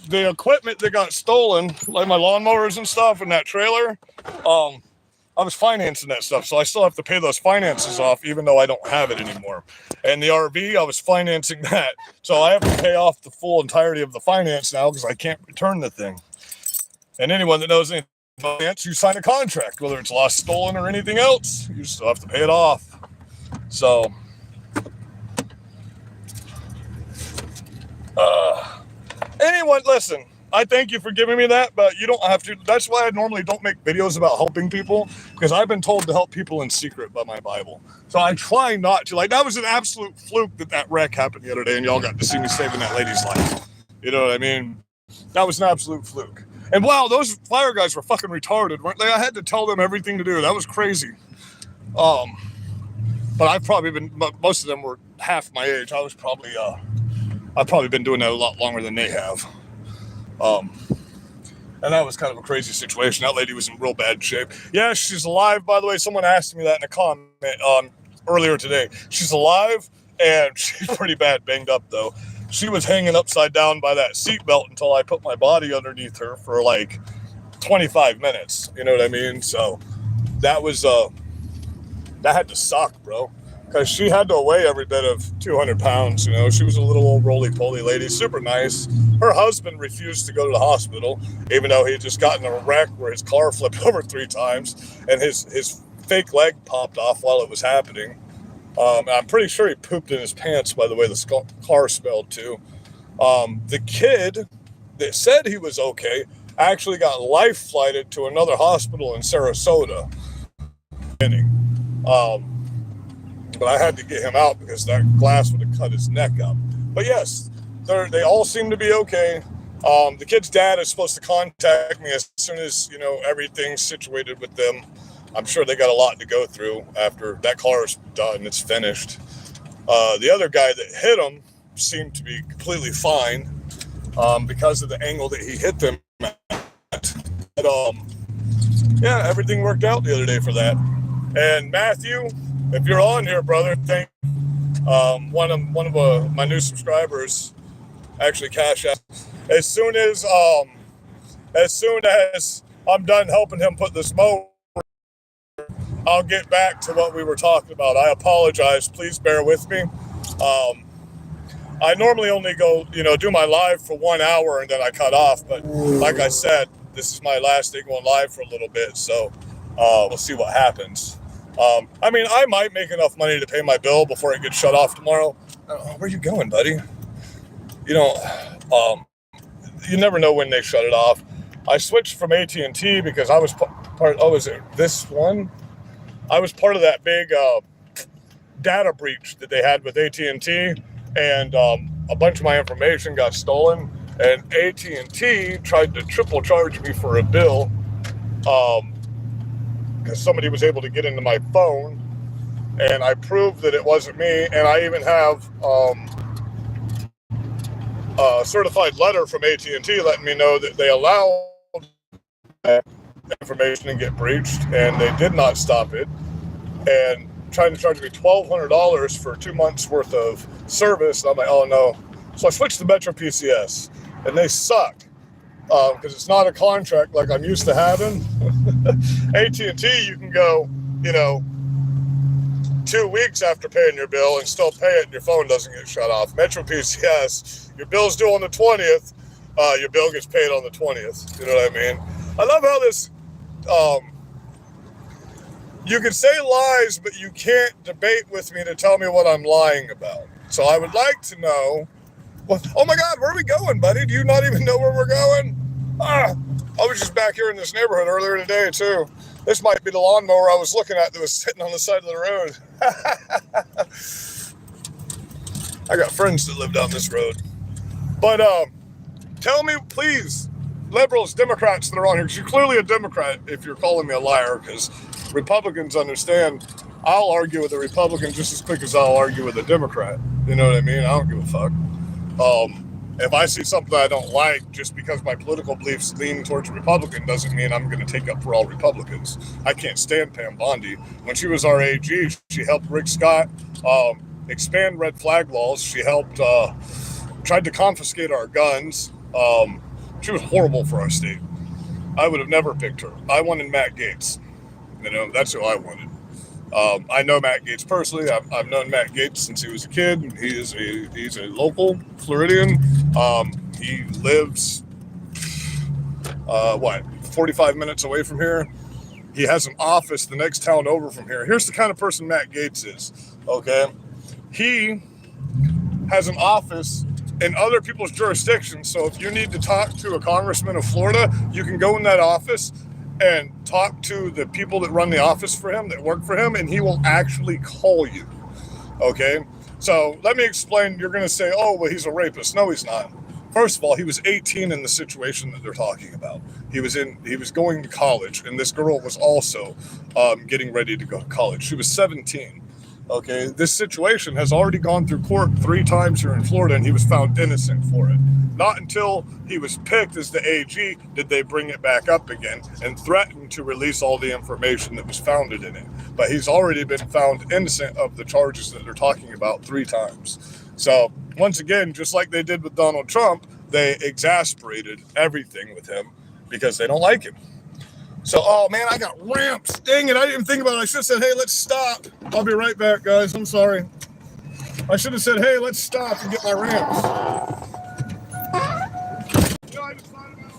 the equipment that got stolen, like my lawnmowers and stuff and that trailer, I was financing that stuff, so I still have to pay those finances off even though I don't have it anymore. And the RV, I was financing that, so I have to pay off the full entirety of the finance now because I can't return the thing. And anyone that knows anything about finance, you sign a contract, whether it's lost, stolen, or anything else, you still have to pay it off. So anyone, listen, I thank you for giving me that, but you don't have to. That's why I normally don't make videos about helping people, because I've been told to help people in secret by my Bible. So I try not to. Like, that was an absolute fluke that wreck happened the other day, and y'all got to see me saving that lady's life. You know what I mean? That was an absolute fluke. And wow, those fire guys were fucking retarded, weren't they? I had to tell them everything to do. That was crazy. But I've probably been, most of them were half my age. I've probably been doing that a lot longer than they have. And that was kind of a crazy situation. That lady was in real bad shape. Yeah, she's alive, by the way. Someone asked me that in a comment earlier today. She's alive, and she's pretty bad banged up, though. She was hanging upside down by that seatbelt until I put my body underneath her for like 25 minutes. You know what I mean? So that was, that had to suck, bro. Because she had to weigh every bit of 200 pounds, you know. She was a little old roly-poly lady, super nice. Her husband refused to go to the hospital, even though he had just gotten in a wreck where his car flipped over 3 times, and his fake leg popped off while it was happening. I'm pretty sure he pooped in his pants, by the way the car smelled, too. The kid that said he was okay actually got life-flighted to another hospital in Sarasota. but I had to get him out because that glass would have cut his neck up. But yes, they all seem to be okay. The kid's dad is supposed to contact me as soon as, everything's situated with them. I'm sure they got a lot to go through after that car is done. It's finished. The other guy that hit him seemed to be completely fine because of the angle that he hit them at. But, yeah, everything worked out the other day for that. And Matthew, if you're on here, brother, thank one of my new subscribers actually cash out. As soon as I'm done helping him put this mower, I'll get back to what we were talking about. I apologize. Please bear with me. I normally only go, do my live for 1 hour and then I cut off. But like I said, this is my last day going live for a little bit. So we'll see what happens. I might make enough money to pay my bill before it gets shut off tomorrow. Where are you going, buddy? You never know when they shut it off. I switched from AT&T because I was part. Oh, is it this one? I was part of that big data breach that they had with AT&T, and a bunch of my information got stolen. And AT&T tried to triple charge me for a bill because somebody was able to get into my phone, and I proved that it wasn't me. And I even have a certified letter from AT&T letting me know that they allowed information to get breached, and they did not stop it, and trying to charge me $1,200 for 2 months worth of service. And I'm like, oh no. So I switched to Metro PCS, and they suck because it's not a contract like I'm used to having. AT&T, you can go, 2 weeks after paying your bill and still pay it, and your phone doesn't get shut off. Metro PCS, your bill's due on the 20th, your bill gets paid on the 20th. You know what I mean? I love how this, you can say lies, but you can't debate with me to tell me what I'm lying about. So I would like to know, oh my God, where are we going, buddy? Do you not even know where we're going? I was just back here in this neighborhood earlier today, too. This might be the lawnmower I was looking at that was sitting on the side of the road. I got friends that live down this road. But tell me, please, liberals, Democrats that are on here, because you're clearly a Democrat if you're calling me a liar, because Republicans understand I'll argue with a Republican just as quick as I'll argue with a Democrat. You know what I mean? I don't give a fuck. If I see something I don't like, just because my political beliefs lean towards Republican doesn't mean I'm going to take up for all Republicans. I can't stand Pam Bondi. When she was our AG, she helped Rick Scott expand red flag laws. She helped, tried to confiscate our guns. She was horrible for our state. I would have never picked her. I wanted Matt Gaetz. That's who I wanted. I know Matt Gaetz personally. I've known Matt Gaetz since he was a kid. He's a local Floridian. He lives 45 minutes away from here. He has an office the next town over from here. Here's the kind of person Matt Gaetz is. Okay, he has an office in other people's jurisdictions. So if you need to talk to a congressman of Florida, you can go in that office and talk to the people that run the office for him, that work for him, and he will actually call you. Okay? So let me explain. You're going to say, oh, well, he's a rapist. No, he's not. First of all, he was 18 in the situation that they're talking about. He was going to college, and this girl was also getting ready to go to college. She was 17. Okay, this situation has already gone through court 3 times here in Florida, and he was found innocent for it. Not until he was picked as the AG did they bring it back up again and threaten to release all the information that was founded in it. But he's already been found innocent of the charges that they're talking about 3 times. So once again, just like they did with Donald Trump, they exasperated everything with him because they don't like him. So, oh man, I got ramps. Dang it, I didn't think about it. I should have said, hey, let's stop. I'll be right back, guys. I'm sorry. I should have said, hey, let's stop and get my ramps. You know, I just thought about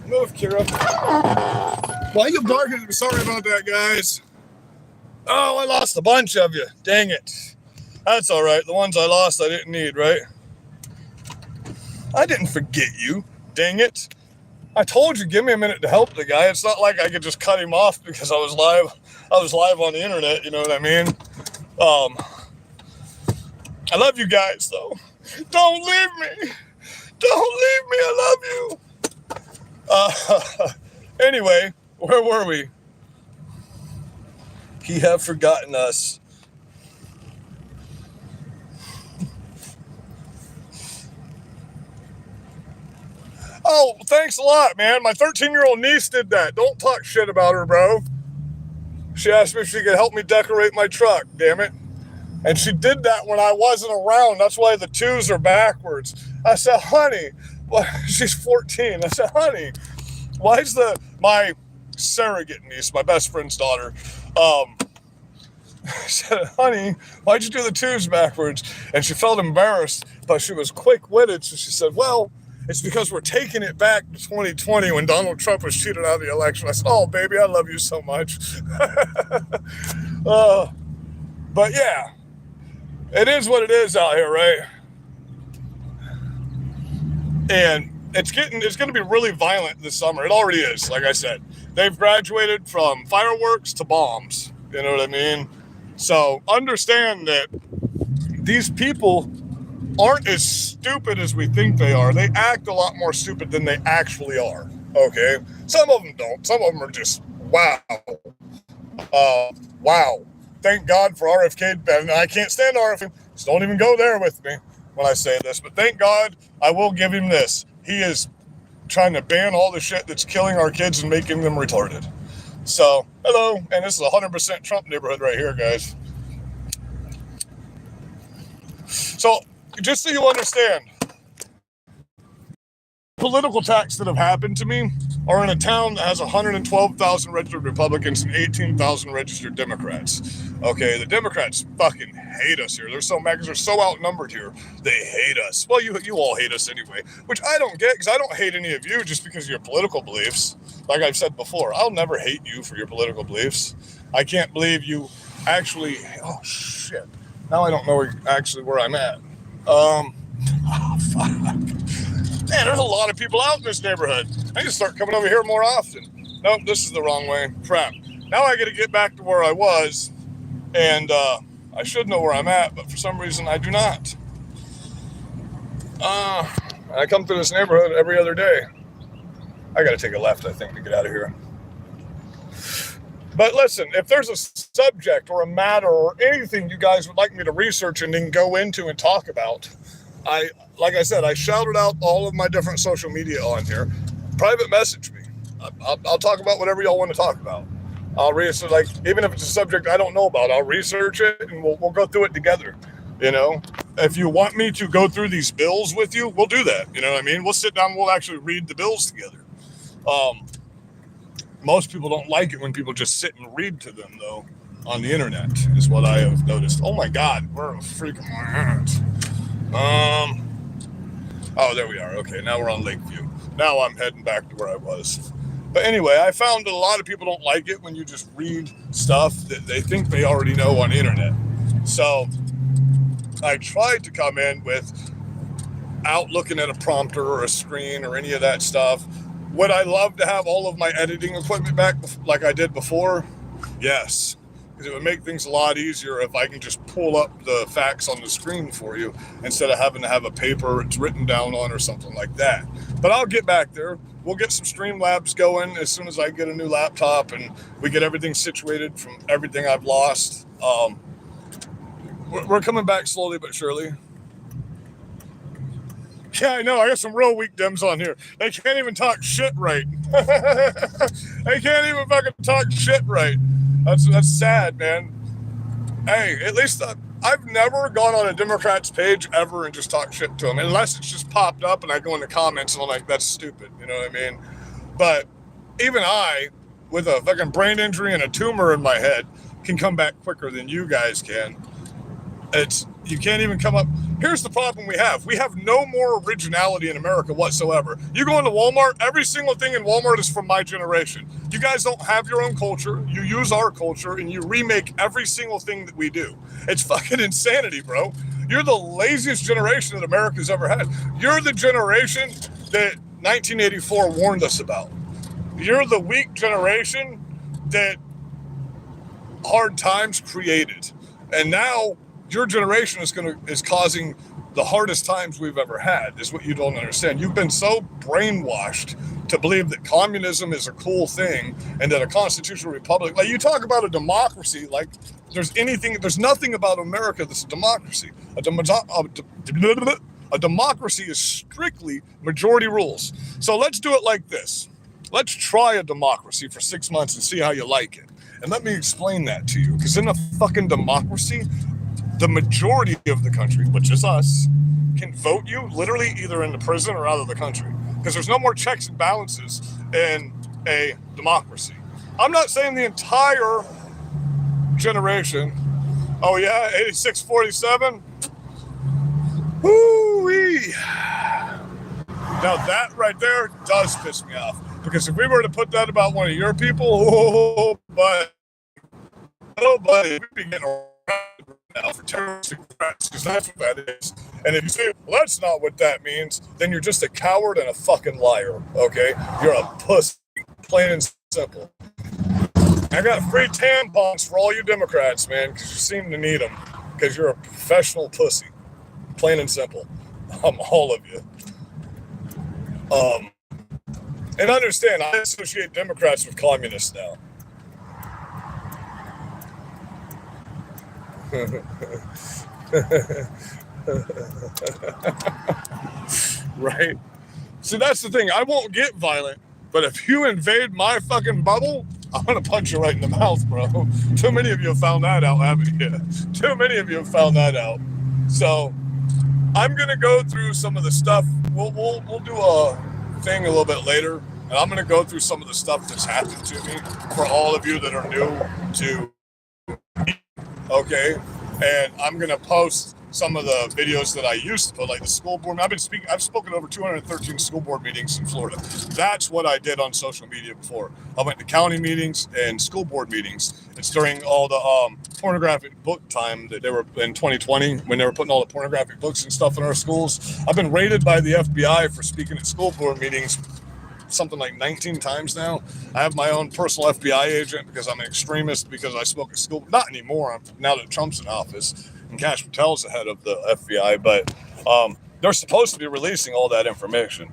Move, Kira. Why you barking? Sorry about that, guys. Oh, I lost a bunch of you. Dang it. That's all right. The ones I lost, I didn't need, right? I didn't forget you. Dang it. I told you, give me a minute to help the guy. It's not like I could just cut him off because I was live. I was live on the internet, you know what I mean? I love you guys, though. Don't leave me. Don't leave me. I love you. Anyway, where were we? He have forgotten us. Oh, thanks a lot, man. My 13-year-old niece did that. Don't talk shit about her, bro. She asked me if she could help me decorate my truck, damn it. And she did that when I wasn't around. That's why the 2s are backwards. I said, honey, well, she's 14. I said, honey, why is my surrogate niece, my best friend's daughter, I said, honey, why'd you do the 2s backwards? And she felt embarrassed, but she was quick-witted. So she said, well, it's because we're taking it back to 2020 when Donald Trump was cheated out of the election. I said, oh, baby, I love you so much. But yeah, it is what it is out here, right? And it's going to be really violent this summer. It already is, like I said. They've graduated from fireworks to bombs. You know what I mean? So understand that these people aren't as stupid as we think they are. They act a lot more stupid than they actually are. Okay? Some of them don't. Some of them are just, wow. Wow. Thank God for RFK. And I can't stand RFK. So don't even go there with me when I say this. But thank God I will give him this. He is trying to ban all the shit that's killing our kids and making them retarded. So, hello. And this is a 100% Trump neighborhood right here, guys. So, just so you understand, political attacks that have happened to me are in a town that has 112,000 registered Republicans and 18,000 registered Democrats. Okay, the Democrats fucking hate us here. They're so mad because they're so outnumbered here. They hate us. Well, you all hate us anyway, which I don't get because I don't hate any of you just because of your political beliefs. Like I've said before, I'll never hate you for your political beliefs. I can't believe you actually, oh shit. Now I don't know where I'm at. Oh, fuck. Man, there's a lot of people out in this neighborhood. I need to start coming over here more often. Nope, this is the wrong way. Crap. Now I got to get back to where I was, and I should know where I'm at, but for some reason I do not. I come through this neighborhood every other day. I got to take a left, I think, to get out of here. But listen, if there's a subject or a matter or anything you guys would like me to research and then go into and talk about, like I said, I shouted out all of my different social media on here. Private message me. I'll talk about whatever y'all want to talk about. I'll research, like, even if it's a subject I don't know about, I'll research it and we'll go through it together. You know, if you want me to go through these bills with you, we'll do that. You know what I mean? We'll sit down, we'll actually read the bills together. Most people don't like it when people just sit and read to them, though, on the internet, is what I have noticed. Oh my God, where are freaking my hands? Oh, there we are. Okay, now we're on Lakeview. Now I'm heading back to where I was. But anyway, I found that a lot of people don't like it when you just read stuff that they think they already know on the internet. So I tried to come in without looking at a prompter or a screen or any of that stuff. Would I love to have all of my editing equipment back like I did before? Yes, because it would make things a lot easier if I can just pull up the facts on the screen for you instead of having to have a paper it's written down on or something like that. But I'll get back there. We'll get some Streamlabs going as soon as I get a new laptop and we get everything situated from everything I've lost. We're coming back slowly but surely. Yeah, I know. I got some real weak Dems on here. They can't even talk shit right. They can't even fucking talk shit right. That's sad, man. Hey, at least I've never gone on a Democrat's page ever and just talked shit to them, unless it's just popped up and I go in the comments and I'm like, that's stupid. You know what I mean? But even I, with a fucking brain injury and a tumor in my head, can come back quicker than you guys can. You can't even come up. Here's the problem we have. We have no more originality in America whatsoever. You go into Walmart, every single thing in Walmart is from my generation. You guys don't have your own culture. You use our culture and you remake every single thing that we do. It's fucking insanity, bro. You're the laziest generation that America's ever had. You're the generation that 1984 warned us about. You're the weak generation that hard times created. And now your generation is causing the hardest times we've ever had, is what you don't understand. You've been so brainwashed to believe that communism is a cool thing and that a constitutional republic, like you talk about a democracy, like there's nothing about America that's a democracy. A democracy is strictly majority rules. So let's do it like this. Let's try a democracy for 6 months and see how you like it. And let me explain that to you. Because in a fucking democracy, the majority of the country, which is us, can vote you literally either into prison or out of the country. Because there's no more checks and balances in a democracy. I'm not saying the entire generation. Oh yeah, 86-47? Woo-wee. Now that right there does piss me off. Because if we were to put that about one of your people, oh buddy, we'd be getting around now for terroristic threats, because that's what that is. And if you say, well, that's not what that means, then you're just a coward and a fucking liar, okay? You're a pussy, plain and simple. I got free tampons for all you Democrats, man, because you seem to need them, because you're a professional pussy, plain and simple. All of you. And understand, I associate Democrats with communists now. Right? See, that's the thing. I won't get violent, but if you invade my fucking bubble, I'm gonna punch you right in the mouth, bro. Too many of you have found that out, haven't you? Too many of you have found that out. So I'm gonna go through some of the stuff. We'll do a thing a little bit later, and I'm gonna go through some of the stuff that's happened to me for all of you that are new to me, okay? And I'm gonna post some of the videos that I used to put, like the school board. I've spoken over 213 school board meetings in Florida. That's what I did on social media before. I went to county meetings and school board meetings. It's during all the pornographic book time that they were in 2020, when they were putting all the pornographic books and stuff in our schools. I've been raided by the FBI for speaking at school board meetings something like 19 times now. I have my own personal FBI agent because I'm an extremist, because I spoke at school. Not anymore, now that Trump's in office and Kash Patel's the head of the FBI, but they're supposed to be releasing all that information.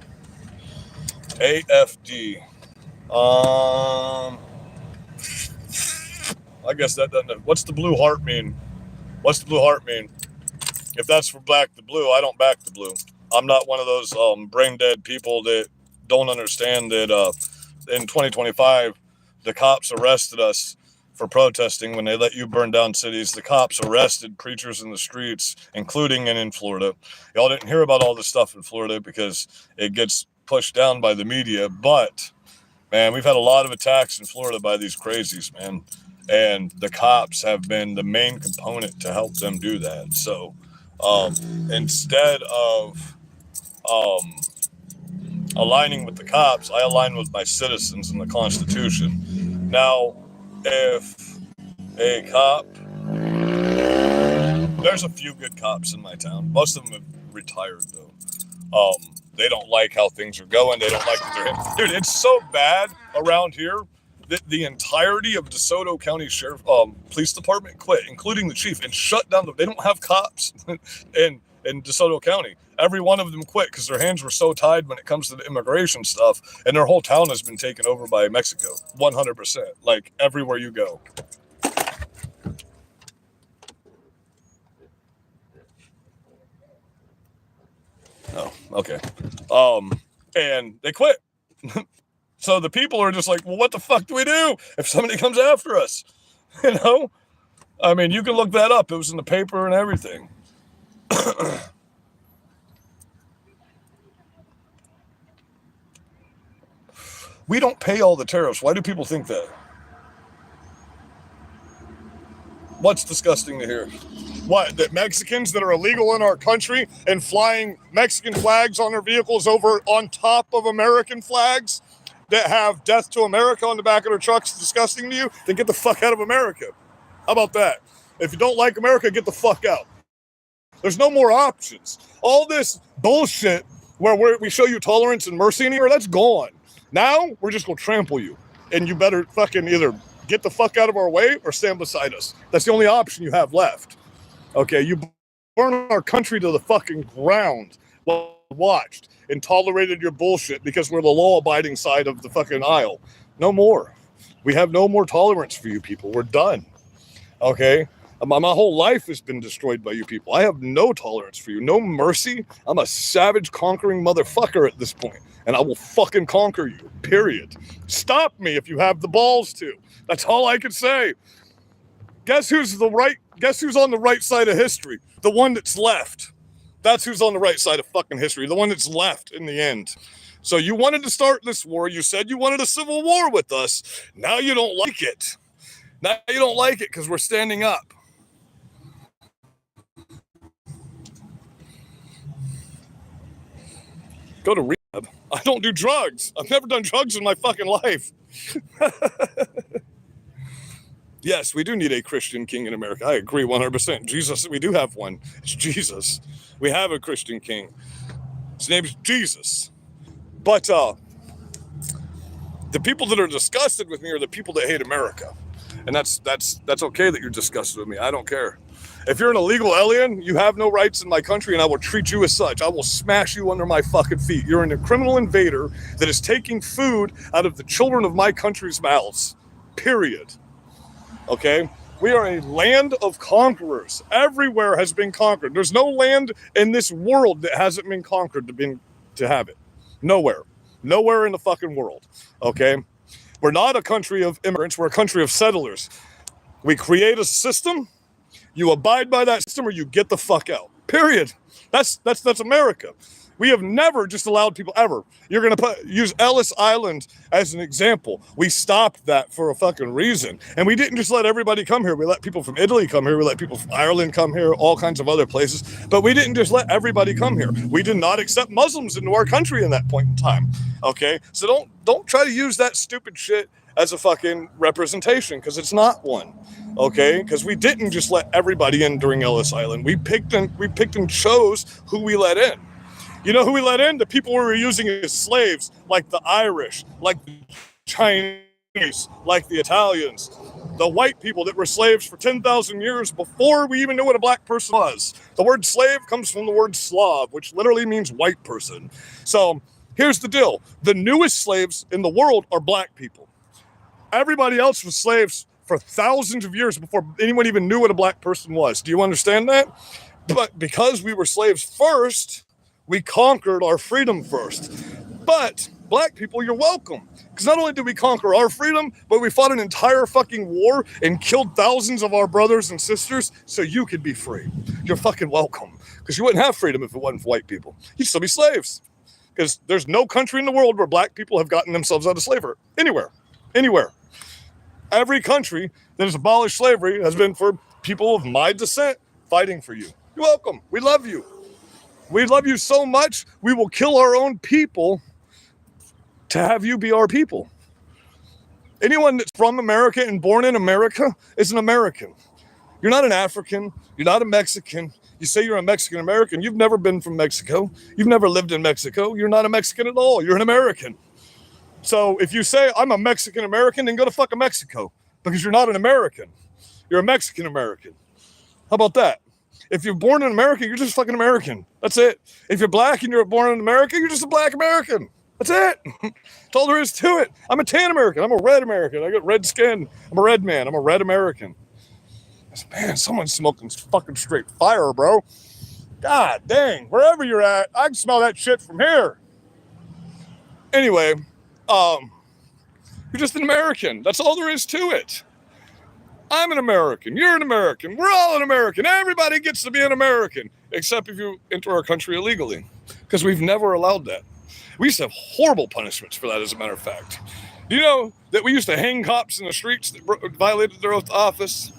AFD. I guess that doesn't. What's the blue heart mean? What's the blue heart mean? If that's for black the blue, I don't back the blue. I'm not one of those brain dead people that don't understand that in 2025 the cops arrested us for protesting when they let you burn down cities. The cops arrested preachers in the streets, including in Florida. Y'all didn't hear about all this stuff in Florida because it gets pushed down by the media, but man, we've had a lot of attacks in Florida by these crazies, man, and the cops have been the main component to help them do that. So instead of aligning with the cops, I align with my citizens and the Constitution. Now, if a cop, there's a few good cops in my town. Most of them have retired, though. They don't like how things are going. They don't like that they're in. Dude, it's so bad around here that the entirety of DeSoto County Sheriff Police Department quit, including the chief, and shut down. They don't have cops in DeSoto County. Every one of them quit because their hands were so tied when it comes to the immigration stuff, and their whole town has been taken over by Mexico, 100%, like everywhere you go. Oh, okay. And they quit. So the people are just like, well, what the fuck do we do if somebody comes after us? You know? I mean, you can look that up. It was in the paper and everything. We don't pay all the tariffs. Why do people think that? What's disgusting to hear? What, that Mexicans that are illegal in our country and flying Mexican flags on their vehicles over on top of American flags that have death to America on the back of their trucks disgusting to you? Then get the fuck out of America. How about that? If you don't like America, get the fuck out. There's no more options. All this bullshit where we show you tolerance and mercy anywhere, that's gone. Now, we're just going to trample you. And you better fucking either get the fuck out of our way or stand beside us. That's the only option you have left. Okay, you burn our country to the fucking ground, watched and tolerated your bullshit because we're the law-abiding side of the fucking aisle. No more. We have no more tolerance for you people. We're done. Okay? My whole life has been destroyed by you people. I have no tolerance for you. No mercy. I'm a savage, conquering motherfucker at this point, and I will fucking conquer you, period. Stop me if you have the balls to. That's all I can say. Guess who's on the right side of history? The one that's left. That's who's on the right side of fucking history. The one that's left in the end. So you wanted to start this war. You said you wanted a civil war with us. Now you don't like it. Now you don't like it because we're standing up. Go to rehab. I don't do drugs. I've never done drugs in my fucking life. Yes, we do need a Christian king in America. I agree 100%. Jesus, we do have one. It's Jesus. We have a Christian king. His name's Jesus. But the people that are disgusted with me are the people that hate America. And that's okay that you're disgusted with me. I don't care. If you're an illegal alien, you have no rights in my country, and I will treat you as such. I will smash you under my fucking feet. You're a criminal invader that is taking food out of the children of my country's mouths. Period. Okay? We are a land of conquerors. Everywhere has been conquered. There's no land in this world that hasn't been conquered to have it. Nowhere. Nowhere in the fucking world. Okay? We're not a country of immigrants. We're a country of settlers. We create a system. You abide by that system or you get the fuck out. Period. That's America. We have never just allowed people ever. You're going to use Ellis Island as an example. We stopped that for a fucking reason. And we didn't just let everybody come here. We let people from Italy come here. We let people from Ireland come here, all kinds of other places. But we didn't just let everybody come here. We did not accept Muslims into our country in that point in time. Okay? So don't try to use that stupid shit as a fucking representation, because it's not one. Okay? Because we didn't just let everybody in during Ellis Island. We picked and chose who we let in. You know who we let in? The people we were using as slaves, like the Irish, like the Chinese, like the Italians, the white people that were slaves for 10,000 years before we even knew what a black person was. The word slave comes from the word Slav, which literally means white person. So here's the deal. The newest slaves in the world are black people. Everybody else was slaves for thousands of years before anyone even knew what a black person was. Do you understand that? But because we were slaves first, we conquered our freedom first. But black people, you're welcome. Because not only did we conquer our freedom, but we fought an entire fucking war and killed thousands of our brothers and sisters so you could be free. You're fucking welcome. Because you wouldn't have freedom if it wasn't for white people. You'd still be slaves. Because there's no country in the world where black people have gotten themselves out of slavery. Anywhere. Every country that has abolished slavery has been for people of my descent fighting for you. You're welcome. We love you. We love you so much, we will kill our own people to have you be our people. Anyone that's from America and born in America is an American. You're not an African. You're not a Mexican. You say you're a Mexican American. You've never been from Mexico. You've never lived in Mexico. You're not a Mexican at all. You're an American. So if you say, I'm a Mexican American, then go to fucking Mexico, because you're not an American. You're a Mexican American. How about that? If you're born in America, you're just fucking American. That's it. If you're black and you're born in America, you're just a black American. That's it. That's all there is to it. I'm a tan American. I'm a red American. I got red skin. I'm a red man. I'm a red American. I said, man, someone's smoking fucking straight fire, bro. God dang. Wherever you're at, I can smell that shit from here. Anyway, you're just an American. That's all there is to it. I'm an American. You're an American. We're all an American. Everybody gets to be an American, except if you enter our country illegally, because we've never allowed that. We used to have horrible punishments for that, as a matter of fact. Do you know that we used to hang cops in the streets that violated their oath of office?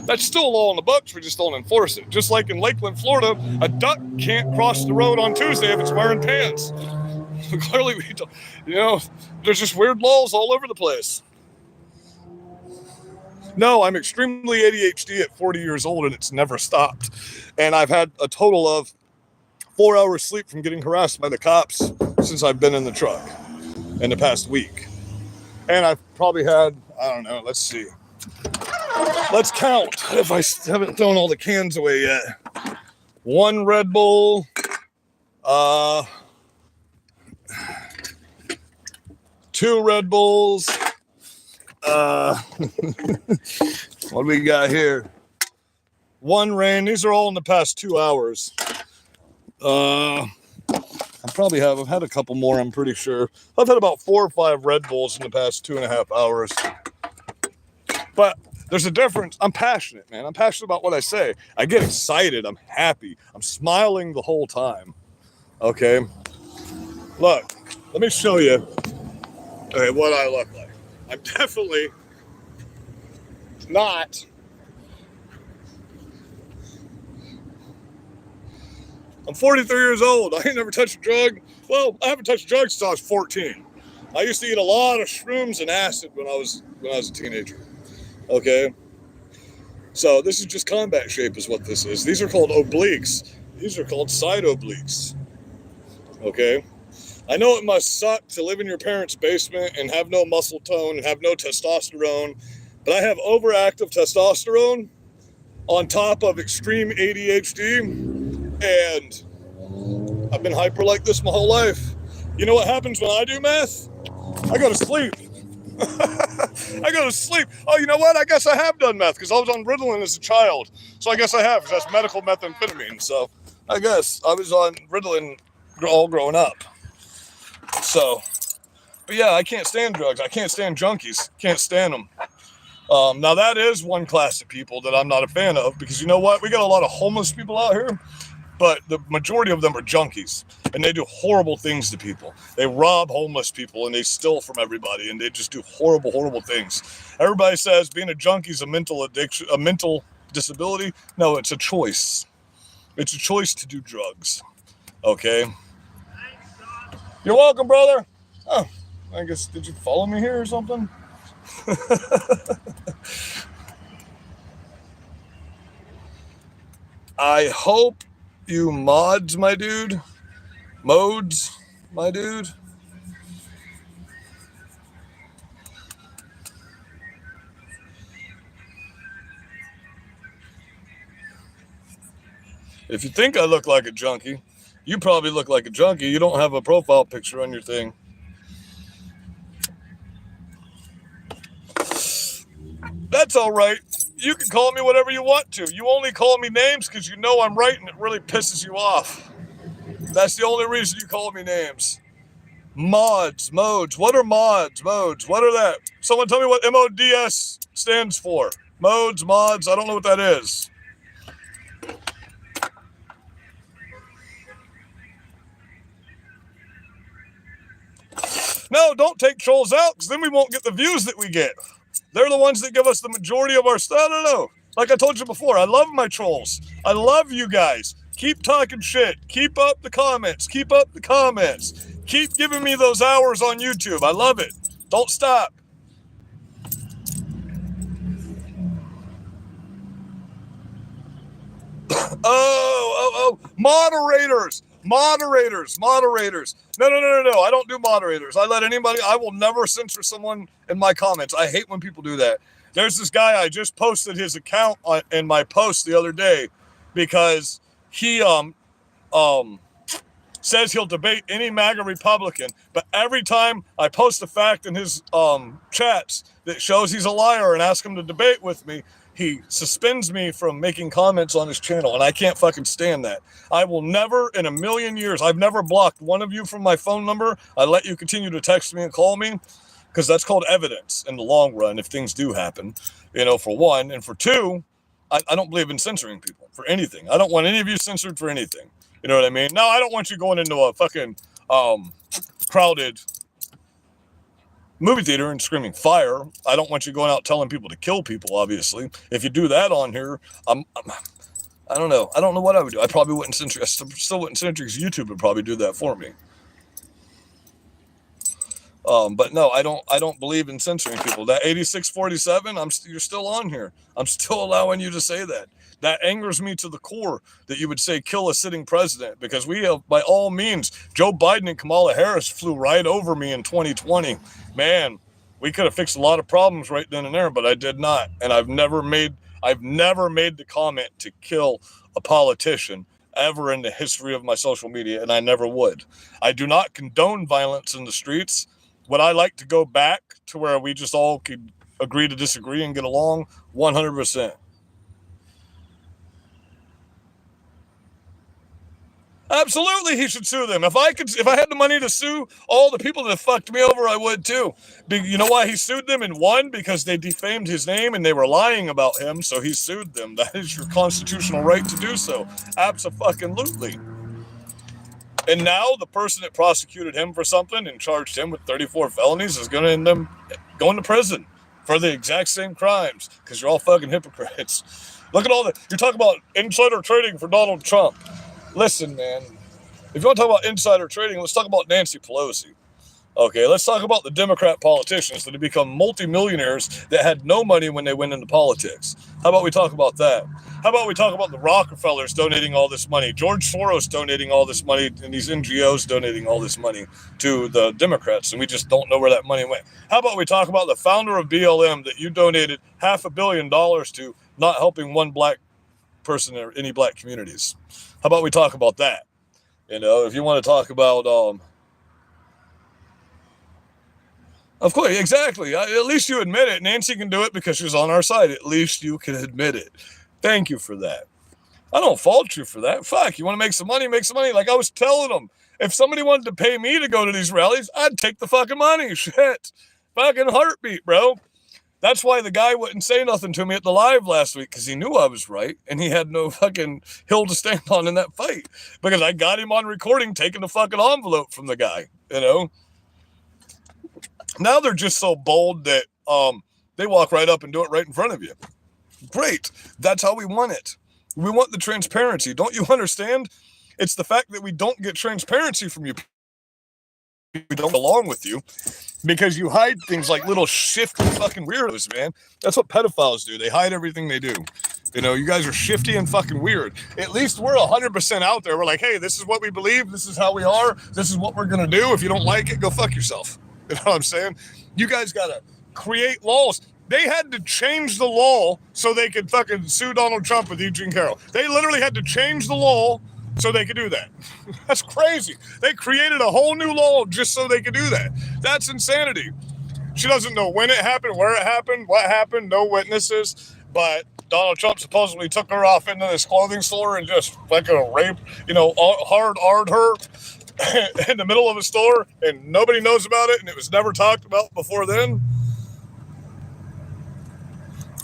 That's still a law in the books. We just don't enforce it. Just like in Lakeland, Florida, a duck can't cross the road on Tuesday if it's wearing pants. Clearly, we don't, there's just weird laws all over the place. No, I'm extremely ADHD at 40 years old, and it's never stopped. And I've had a total of 4 hours sleep from getting harassed by the cops since I've been in the truck in the past week. And I've probably had, I don't know, let's see. Let's count if I haven't thrown all the cans away yet. 1 Red Bull, 2 Red Bulls, what do we got here? 1 Rain. These are all in the past 2 hours. I've had a couple more, I'm pretty sure. I've had about 4 or 5 Red Bulls in the past 2.5 hours. But there's a difference. I'm passionate, man. I'm passionate about what I say. I get excited. I'm happy. I'm smiling the whole time. Okay? Look, let me show you what I look like. I'm definitely not. I'm 43 years old. I ain't never touched a drug. Well, I haven't touched drugs since I was 14. I used to eat a lot of shrooms and acid when I was a teenager. Okay? So this is just combat shape is what this is. These are called obliques. These are called side obliques. Okay? I know it must suck to live in your parents' basement and have no muscle tone and have no testosterone, but I have overactive testosterone on top of extreme ADHD, and I've been hyper like this my whole life. You know what happens when I do meth? I go to sleep. I go to sleep. Oh, you know what? I guess I have done meth because I was on Ritalin as a child. So I guess I have because that's medical methamphetamine. So I guess I was on Ritalin all growing up. So, but yeah, I can't stand drugs. I can't stand junkies. Can't stand them. Now that is one class of people that I'm not a fan of because you know what? We got a lot of homeless people out here, but the majority of them are junkies and they do horrible things to people. They rob homeless people and they steal from everybody and they just do horrible, horrible things. Everybody says being a junkie is a mental addiction, a mental disability. No, it's a choice. It's a choice to do drugs. Okay. You're welcome, brother. Oh, I guess, did you follow me here or something? I hope you mods, my dude. Modes, my dude. If you think I look like a junkie, you probably look like a junkie. You don't have a profile picture on your thing. That's all right. You can call me whatever you want to. You only call me names because you know I'm right and it really pisses you off. That's the only reason you call me names. Mods, modes. What are mods, modes? What are that? Someone tell me what MODS stands for. Modes, mods. I don't know what that is. No, don't take trolls out because then we won't get the views that we get. They're the ones that give us the majority of our stuff. I don't know. Like I told you before, I love my trolls. I love you guys. Keep talking shit. Keep up the comments. Keep up the comments. Keep giving me those hours on YouTube. I love it. Don't stop. Oh. Moderators. No. I don't do moderators. I will never censor someone in my comments. I hate when people do that. There's this guy, I just posted his account in my post the other day because he says he'll debate any MAGA Republican, but every time I post a fact in his chats that shows he's a liar and ask him to debate with me, he suspends me from making comments on his channel, and I can't fucking stand that. I will never in a million years, I've never blocked one of you from my phone number. I let you continue to text me and call me because that's called evidence in the long run if things do happen, for one. And for two, I don't believe in censoring people for anything. I don't want any of you censored for anything. You know what I mean? No, I don't want you going into a fucking crowded movie theater and screaming fire. I don't want you going out telling people to kill people, obviously. If you do that on here, I don't know. I don't know what I would do. I probably wouldn't censor. I still wouldn't censor because YouTube would probably do that for me. But no, I don't believe in censoring people. That 8647, you're still on here. I'm still allowing you to say that. That angers me to the core that you would say kill a sitting president, because we have, by all means, Joe Biden and Kamala Harris flew right over me in 2020. Man, we could have fixed a lot of problems right then and there, but I did not. And I've never made the comment to kill a politician ever in the history of my social media, and I never would. I do not condone violence in the streets. Would I like to go back to where we just all could agree to disagree and get along? 100%. Absolutely, he should sue them. If I had the money to sue all the people that fucked me over, I would too. You know why he sued them and won? Because they defamed his name and they were lying about him, so he sued them. That is your constitutional right to do so. Abso-fucking-lutely. And now the person that prosecuted him for something and charged him with 34 felonies is going to end up going to prison for the exact same crimes, because you're all fucking hypocrites. Look at all you're talking about insider trading for Donald Trump. Listen, man, if you want to talk about insider trading, let's talk about Nancy Pelosi. Okay, let's talk about the Democrat politicians that have become multimillionaires that had no money when they went into politics. How about we talk about that? How about we talk about the Rockefellers donating all this money, George Soros donating all this money, and these NGOs donating all this money to the Democrats, and we just don't know where that money went. How about we talk about the founder of BLM that you donated $500 million to, not helping one black person or any black communities? How about we talk about that? You know, if you want to talk about, of course, exactly. At least you admit it. Nancy can do it because she's on our side. At least you can admit it. Thank you for that. I don't fault you for that. Fuck, you want to make some money? Make some money. Like I was telling them, if somebody wanted to pay me to go to these rallies, I'd take the fucking money. Shit. Fucking heartbeat, bro. That's why the guy wouldn't say nothing to me at the live last week, because he knew I was right and he had no fucking hill to stand on in that fight, because I got him on recording taking the fucking envelope from the guy, you know? Now they're just so bold that they walk right up and do it right in front of you. Great. That's how we want it. We want the transparency. Don't you understand? It's the fact that we don't get transparency from you. We don't belong with you because you hide things like little shifty fucking weirdos, man. That's what pedophiles do. They hide everything they do. You know, you guys are shifty and fucking weird. At least we're 100% out there. We're like, hey, this is what we believe. This is how we are. This is what we're going to do. If you don't like it, go fuck yourself. You know what I'm saying? You guys got to create laws. They had to change the law so they could fucking sue Donald Trump with Eugene Carroll. They literally had to change the law so they could do that. That's crazy. They created a whole new law just so they could do that. That's insanity. She doesn't know when it happened, where it happened, what happened, no witnesses. But Donald Trump supposedly took her off into this clothing store and just fucking raped, hard her in the middle of a store, and nobody knows about it, and it was never talked about before then.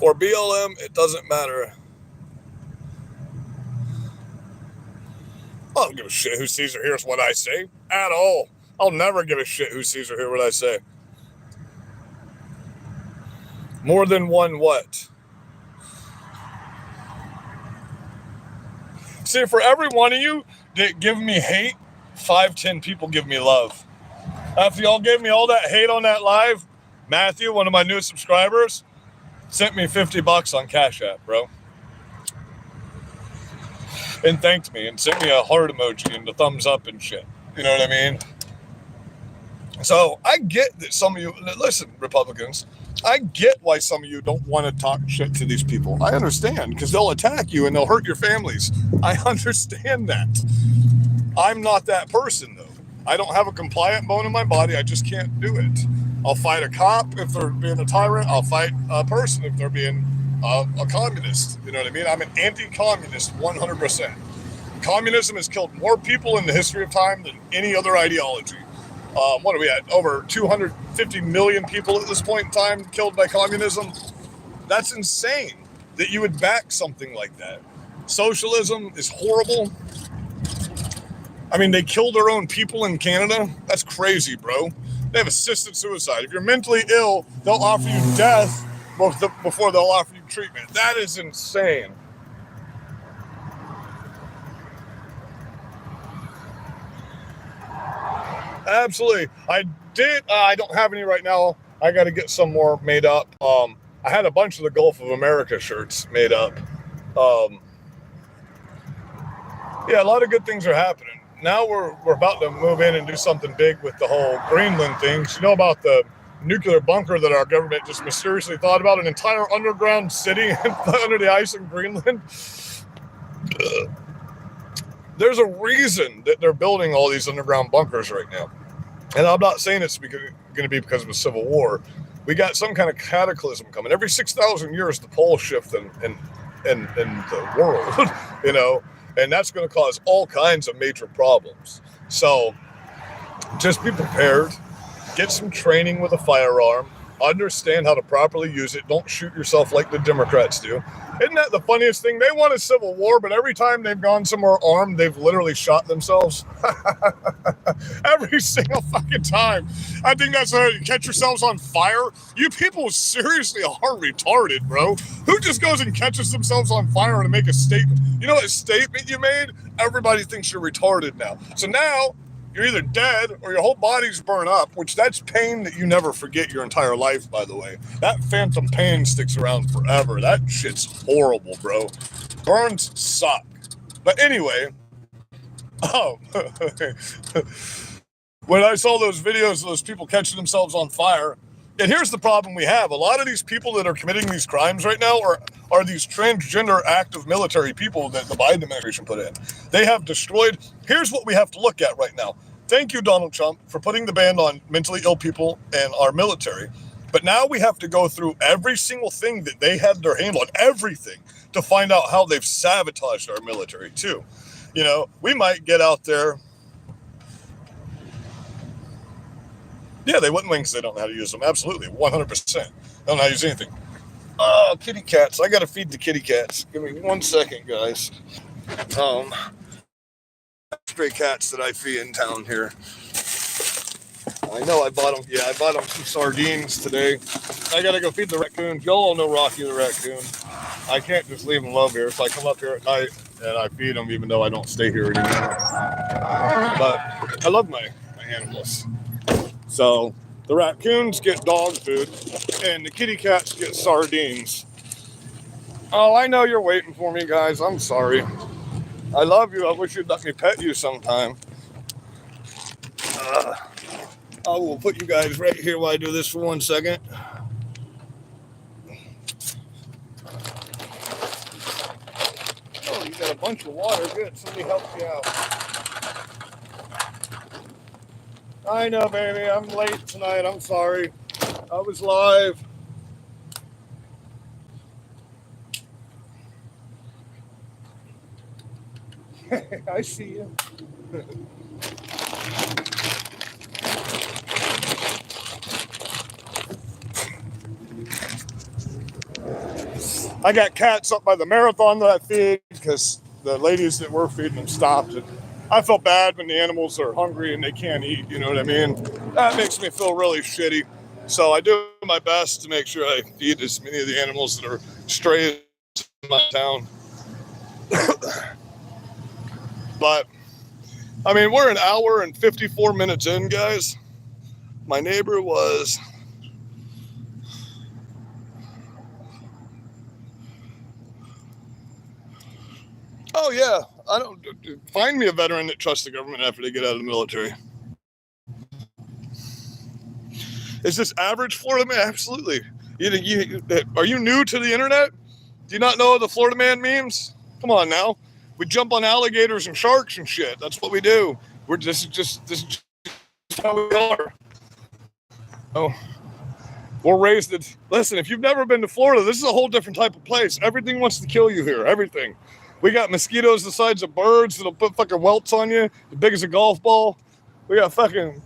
Or BLM, it doesn't matter. I don't give a shit who sees or hears what I say at all. I'll never give a shit who sees or hears what I say. More than one what? See, for every one of you that give me hate, 5-10 people give me love. After y'all gave me all that hate on that live, Matthew, one of my newest subscribers, sent me $50 on Cash App, bro. And thanked me and sent me a heart emoji and the thumbs up and shit. You know what I mean? So I get that some of you, listen, Republicans, I get why some of you don't want to talk shit to these people. I understand, because they'll attack you and they'll hurt your families. I understand that. I'm not that person, though. I don't have a compliant bone in my body. I just can't do it. I'll fight a cop if they're being a tyrant. I'll fight a person if they're being a communist. You know what I mean? I'm an anti-communist 100%. Communism has killed more people in the history of time than any other ideology. What are we at? Over 250 million people at this point in time killed by communism. That's insane that you would back something like that. Socialism is horrible. I mean, they killed their own people in Canada. That's crazy, bro. They have assisted suicide. If you're mentally ill, they'll offer you death before they'll offer you treatment. That is insane. Absolutely. I don't have any right now. I got to get some more made up. I had a bunch of the Gulf of America shirts made up. Yeah, a lot of good things are happening. Now we're about to move in and do something big with the whole Greenland thing. You know about the nuclear bunker that our government just mysteriously thought about, an entire underground city under the ice in Greenland? There's a reason that they're building all these underground bunkers right now. And I'm not saying it's going to be because of a civil war. We got some kind of cataclysm coming. Every 6,000 years, the poles shift in the world, you know, and that's going to cause all kinds of major problems. So just be prepared, get some training with a firearm, understand how to properly use it. Don't shoot yourself like the Democrats do. Isn't that the funniest thing? They want a civil war, but every time they've gone somewhere armed, they've literally shot themselves. Every single fucking time. I think that's how you catch yourselves on fire. You people seriously are retarded, bro. Who just goes and catches themselves on fire to make a statement? You know what statement you made? Everybody thinks you're retarded now. So now you're either dead or your whole body's burned up, which that's pain that you never forget your entire life, by the way. That phantom pain sticks around forever. That shit's horrible, bro. Burns suck. But anyway, when I saw those videos of those people catching themselves on fire, and here's the problem we have. A lot of these people that are committing these crimes right now are these transgender active military people that the Biden administration put in. They have destroyed. Here's what we have to look at right now. Thank you, Donald Trump, for putting the ban on mentally ill people and our military. But now we have to go through every single thing that they had their hand on, everything, to find out how they've sabotaged our military too. You know, we might get out there. Yeah, they wouldn't win because they don't know how to use them. Absolutely, 100%. They don't know how to use anything. Oh, kitty cats. I got to feed the kitty cats. Give me 1 second, guys. Stray cats that I feed in town here. I know I bought them. Yeah, I bought them some sardines today. I got to go feed the raccoons. Y'all all know Rocky the raccoon. I can't just leave them love here. So I come up here at night and I feed them even though I don't stay here anymore. But I love my animals. So the raccoons get dog food and the kitty cats get sardines. Oh, I know you're waiting for me, guys. I'm sorry. I love you. I wish you'd let me pet you sometime. I will put you guys right here while I do this for 1 second. Oh, you got a bunch of water. Good. Somebody helped you out. I know, baby. I'm late tonight. I'm sorry. I was live. I see you. I got cats up by the marathon that I feed because the ladies that were feeding them stopped. And I felt bad when the animals are hungry and they can't eat, you know what I mean? That makes me feel really shitty. So I do my best to make sure I feed as many of the animals that are stray in my town. But, I mean, we're an hour and 54 minutes in, guys. My neighbor was... Oh, yeah. Find me a veteran that trusts the government after they get out of the military. Is this average Florida man? Absolutely. Are you new to the internet? Do you not know the Florida man memes? Come on now. We jump on alligators and sharks and shit. That's what we do. This is just how we are. Oh, we're raised at... Listen, if you've never been to Florida, this is a whole different type of place. Everything wants to kill you here. Everything. We got mosquitoes the size of birds that'll put fucking welts on you, as big as a golf ball. We got fucking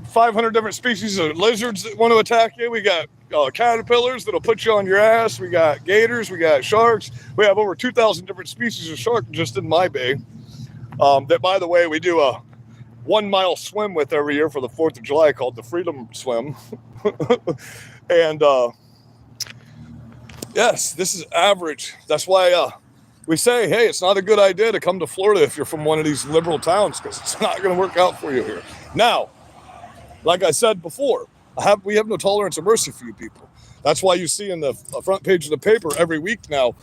500 different species of lizards that want to attack you. We got caterpillars that'll put you on your ass. We got gators. We got sharks. We have over 2,000 different species of shark just in my bay. That, by the way, we do 1 mile swim with every year for the 4th of July called the Freedom Swim. And yes, this is average. That's why we say, hey, it's not a good idea to come to Florida if you're from one of these liberal towns, because it's not going to work out for you here. Now, like I said before, we have no tolerance or mercy for you people. That's why you see in the front page of the paper every week now.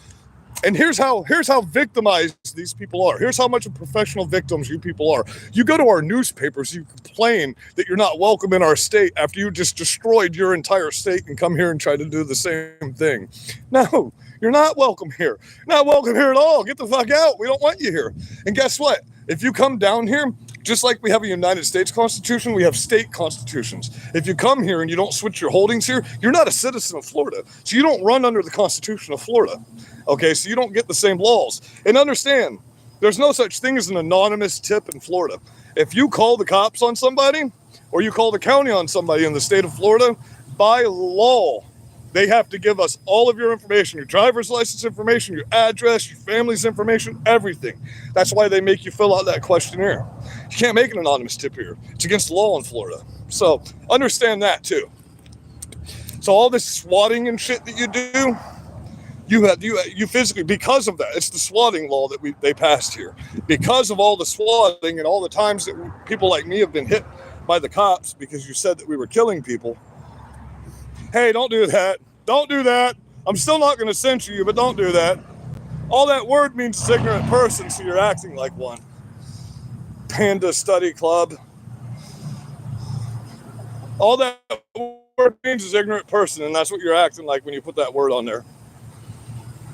And here's how victimized these people are. Here's how much of professional victims you people are. You go to our newspapers, you complain that you're not welcome in our state after you just destroyed your entire state and come here and try to do the same thing. No, you're not welcome here. You're not welcome here at all. Get the fuck out. We don't want you here. And guess what? If you come down here, just like we have a United States Constitution, we have state constitutions. If you come here and you don't switch your holdings here, you're not a citizen of Florida. So you don't run under the Constitution of Florida. Okay, so you don't get the same laws. And understand, there's no such thing as an anonymous tip in Florida. If you call the cops on somebody, or you call the county on somebody in the state of Florida, by law, they have to give us all of your information, your driver's license information, your address, your family's information, everything. That's why they make you fill out that questionnaire. You can't make an anonymous tip here. It's against the law in Florida. So understand that too. So all this swatting and shit that you do, you physically, because of that, it's the swatting law that they passed here. Because of all the swatting and all the times that people like me have been hit by the cops because you said that we were killing people. Hey, don't do that. Don't do that. I'm still not going to censor you, but don't do that. All that word means ignorant person, so you're acting like one. Panda Study Club. All that word means is ignorant person, and that's what you're acting like when you put that word on there.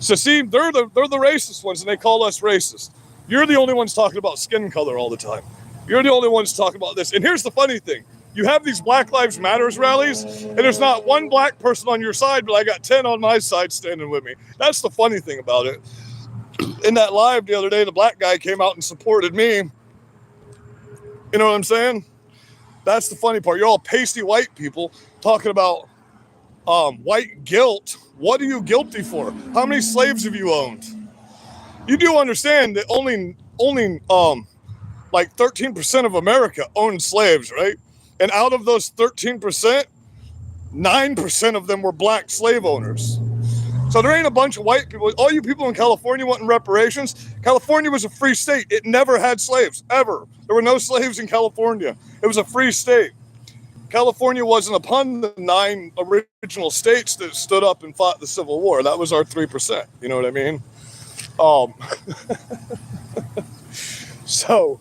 So see, they're the racist ones, and they call us racist. You're the only ones talking about skin color all the time. You're the only ones talking about this. And here's the funny thing. You have these Black Lives Matters rallies, and there's not one black person on your side, but I got 10 on my side standing with me. That's the funny thing about it. In that live the other day, the black guy came out and supported me. You know what I'm saying? That's the funny part. You're all pasty white people talking about white guilt. What are you guilty for? How many slaves have you owned? You do understand that only like 13% of America owned slaves, right? And out of those 13%, 9% of them were black slave owners. So there ain't a bunch of white people. All you people in California wanting reparations, California was a free state. It never had slaves, ever. There were no slaves in California. It was a free state. California wasn't upon the 9 original states that stood up and fought the Civil War. That was our 3%. You know what I mean? So,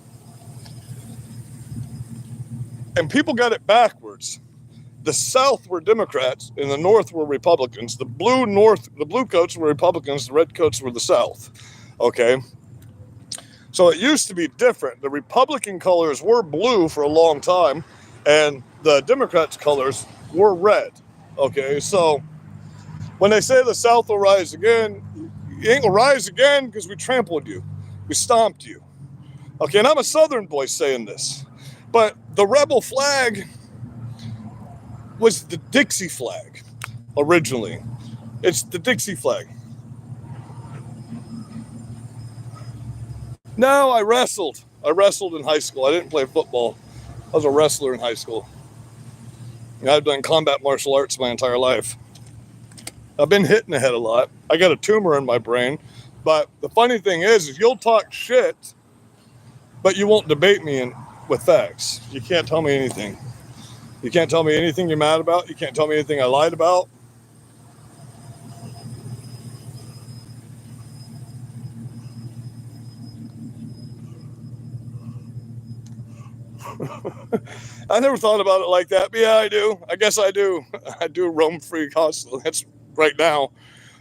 and people got it backwards. The South were Democrats and the North were Republicans. The blue coats were Republicans, the red coats were the South. Okay? So it used to be different. The Republican colors were blue for a long time, and the Democrats' colors were red. Okay? So when they say the South will rise again, you ain't gonna rise again because we trampled you. We stomped you. Okay, and I'm a Southern boy saying this. But the rebel flag was the Dixie flag originally. It's the Dixie flag. No, I wrestled. I wrestled in high school. I didn't play football. I was a wrestler in high school. I've done combat martial arts my entire life. I've been hit in the head a lot. I got a tumor in my brain. But the funny thing is you'll talk shit, but you won't debate me with facts. You can't tell me anything. You can't tell me anything you're mad about. You can't tell me anything I lied about. I never thought about it like that, but yeah, I do. I guess I do. I do roam free constantly. That's right now.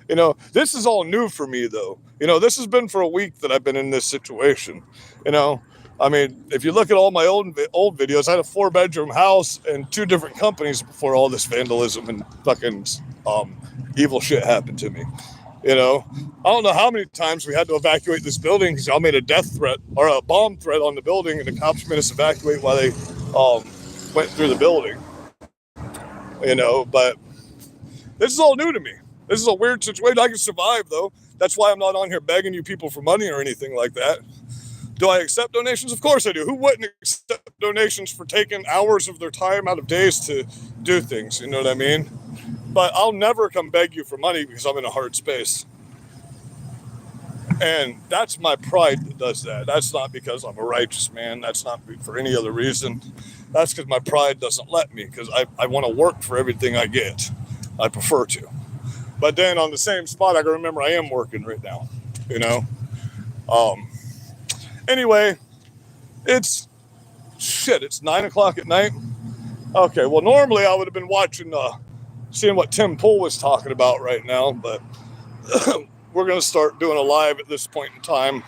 You know, this is all new for me, though. You know, this has been for a week that I've been in this situation. You know, I mean, if you look at all my old videos, I had a 4-bedroom house and 2 different companies before all this vandalism and fucking evil shit happened to me. You know, I don't know how many times we had to evacuate this building because y'all made a death threat or a bomb threat on the building, and the cops made us evacuate while they went through the building. You know, but this is all new to me. This is a weird situation. I can survive, though. That's why I'm not on here begging you people for money or anything like that. Do I accept donations? Of course I do. Who wouldn't accept donations for taking hours of their time out of days to do things? You know what I mean? But I'll never come beg you for money because I'm in a hard space. And that's my pride that does that. That's not because I'm a righteous man. That's not for any other reason. That's because my pride doesn't let me, because I want to work for everything I get. I prefer to. But then on the same spot, I can remember I am working right now, you know? Anyway, it's 9 o'clock at night. Okay, well, normally I would have been watching, seeing what Tim Pool was talking about right now, but we're going to start doing a live at this point in time.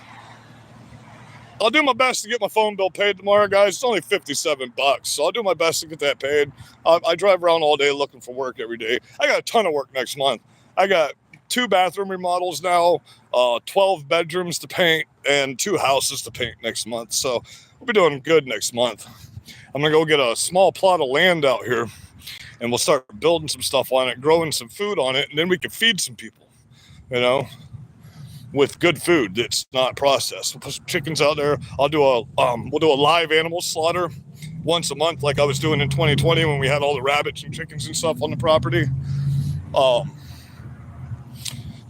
I'll do my best to get my phone bill paid tomorrow, guys. It's only $57, so I'll do my best to get that paid. I drive around all day looking for work every day. I got a ton of work next month. I got 2 bathroom remodels now, 12 bedrooms to paint, and 2 houses to paint next month. So we'll be doing good next month. I'm going to go get a small plot of land out here, and we'll start building some stuff on it, growing some food on it, and then we can feed some people, you know, with good food that's not processed. We'll put some chickens out there. We'll do a live animal slaughter once a month, like I was doing in 2020 when we had all the rabbits and chickens and stuff on the property.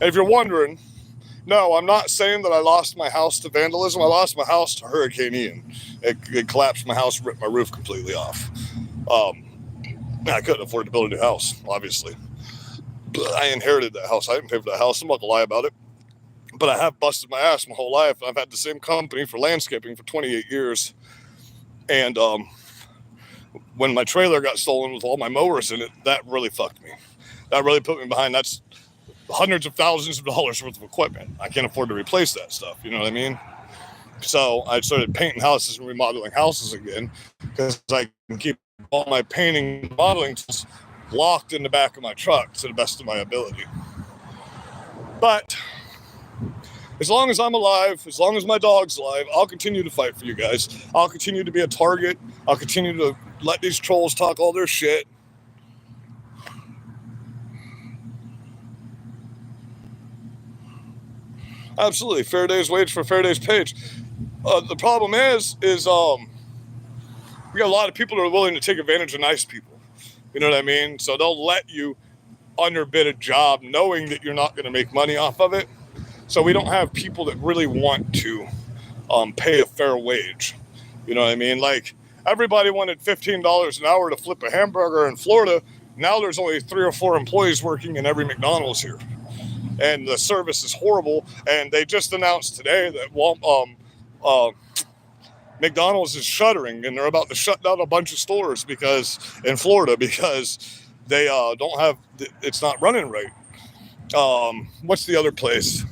And if you're wondering, no, I'm not saying that I lost my house to vandalism. I lost my house to Hurricane Ian. It collapsed my house, ripped my roof completely off. I couldn't afford to build a new house, obviously. But I inherited that house. I didn't pay for that house. I'm not gonna lie about it. But I have busted my ass my whole life. I've had the same company for landscaping for 28 years. And when my trailer got stolen with all my mowers in it, that really fucked me. That really put me behind. That's hundreds of thousands of dollars worth of equipment. I can't afford to replace that stuff. You know what I mean? So I started painting houses and remodeling houses again, because I can keep all my painting and remodeling locked in the back of my truck to the best of my ability. But as long as I'm alive, as long as my dog's alive, I'll continue to fight for you guys. I'll continue to be a target. I'll continue to let these trolls talk all their shit. Absolutely. Fair day's wage for fair day's page. The problem is we got a lot of people that are willing to take advantage of nice people. You know what I mean? So they'll let you underbid a job knowing that you're not going to make money off of it. So we don't have people that really want to pay a fair wage. You know what I mean? Like, everybody wanted $15 an hour to flip a hamburger in Florida. Now there's only 3 or 4 employees working in every McDonald's here. And the service is horrible. And they just announced today that McDonald's is shuttering, and they're about to shut down a bunch of stores in Florida because they it's not running right. What's the other place?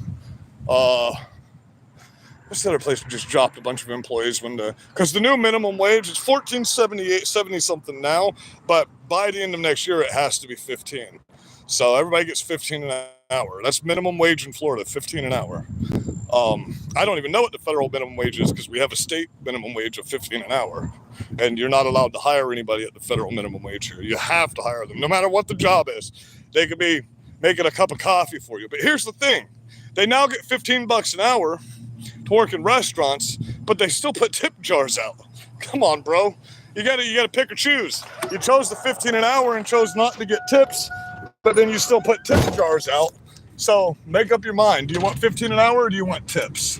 What's the other place we just dropped a bunch of employees because the new minimum wage is $14.78, 70 something now, but by the end of next year it has to be 15. So everybody gets 15 an hour. That's minimum wage in Florida, 15 an hour. I don't even know what the federal minimum wage is, because we have a state minimum wage of 15 an hour, and you're not allowed to hire anybody at the federal minimum wage here. You have to hire them, no matter what the job is. They could be making a cup of coffee for you. But here's the thing. They now get $15 an hour to work in restaurants, but they still put tip jars out. Come on, bro. You gotta pick or choose. You chose the 15 an hour and chose not to get tips, but then you still put tip jars out. So make up your mind. Do you want 15 an hour or do you want tips?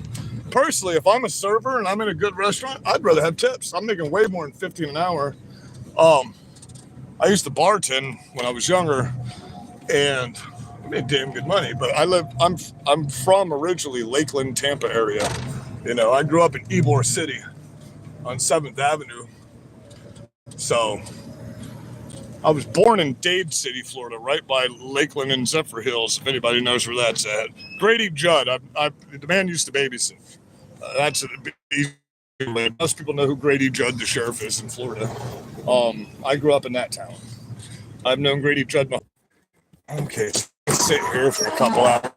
Personally, if I'm a server and I'm in a good restaurant, I'd rather have tips. I'm making way more than 15 an hour. I used to bartend when I was younger, and I made damn good money. But I'm from originally Lakeland, Tampa area. You know, I grew up in Ybor City on 7th Avenue. So I was born in Dade City, Florida, right by Lakeland and Zephyr Hills, if anybody knows where that's at. Grady Judd, the man used to babysit. Most people know who Grady Judd, the sheriff, is in Florida. I grew up in that town. I've known Grady Judd. Okay, so let's sit here for a couple hours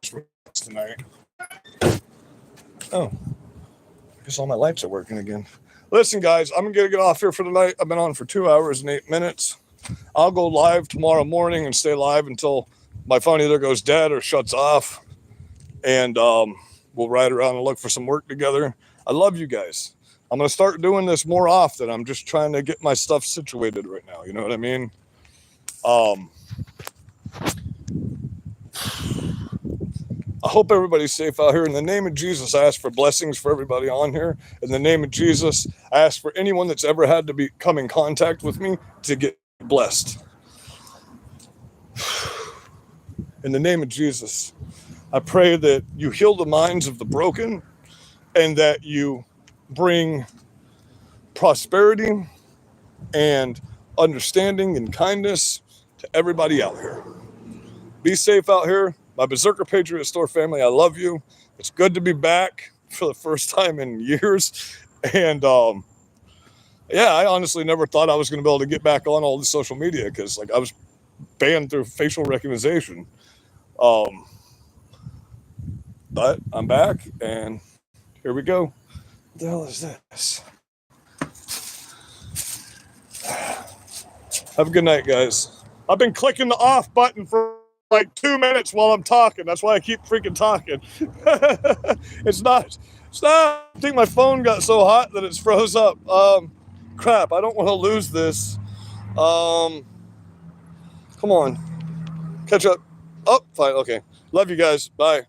tonight. Oh, I guess all my lights are working again. Listen, guys, I'm going to get off here for tonight. I've been on for 2 hours and 8 minutes. I'll go live tomorrow morning and stay live until my phone either goes dead or shuts off. And we'll ride around and look for some work together. I love you guys. I'm going to start doing this more often. I'm just trying to get my stuff situated right now. You know what I mean? I hope everybody's safe out here. In the name of Jesus, I ask for blessings for everybody on here. In the name of Jesus, I ask for anyone that's ever had to come in contact with me to get blessed. In the name of Jesus, I pray that you heal the minds of the broken and that you bring prosperity and understanding and kindness to everybody out here. Be safe out here. My Berserker Patriot Store family, I love you. It's good to be back for the first time in years. And yeah, I honestly never thought I was going to be able to get back on all the social media because like I was banned through facial recognition. But I'm back and here we go. What the hell is this? Have a good night, guys. I've been clicking the off button for like 2 minutes while I'm talking. That's why I keep freaking talking. It's not. I think my phone got so hot that it's froze up. Crap, I don't want to lose this. Come on. Catch up. Oh, fine. Okay. Love you guys. Bye.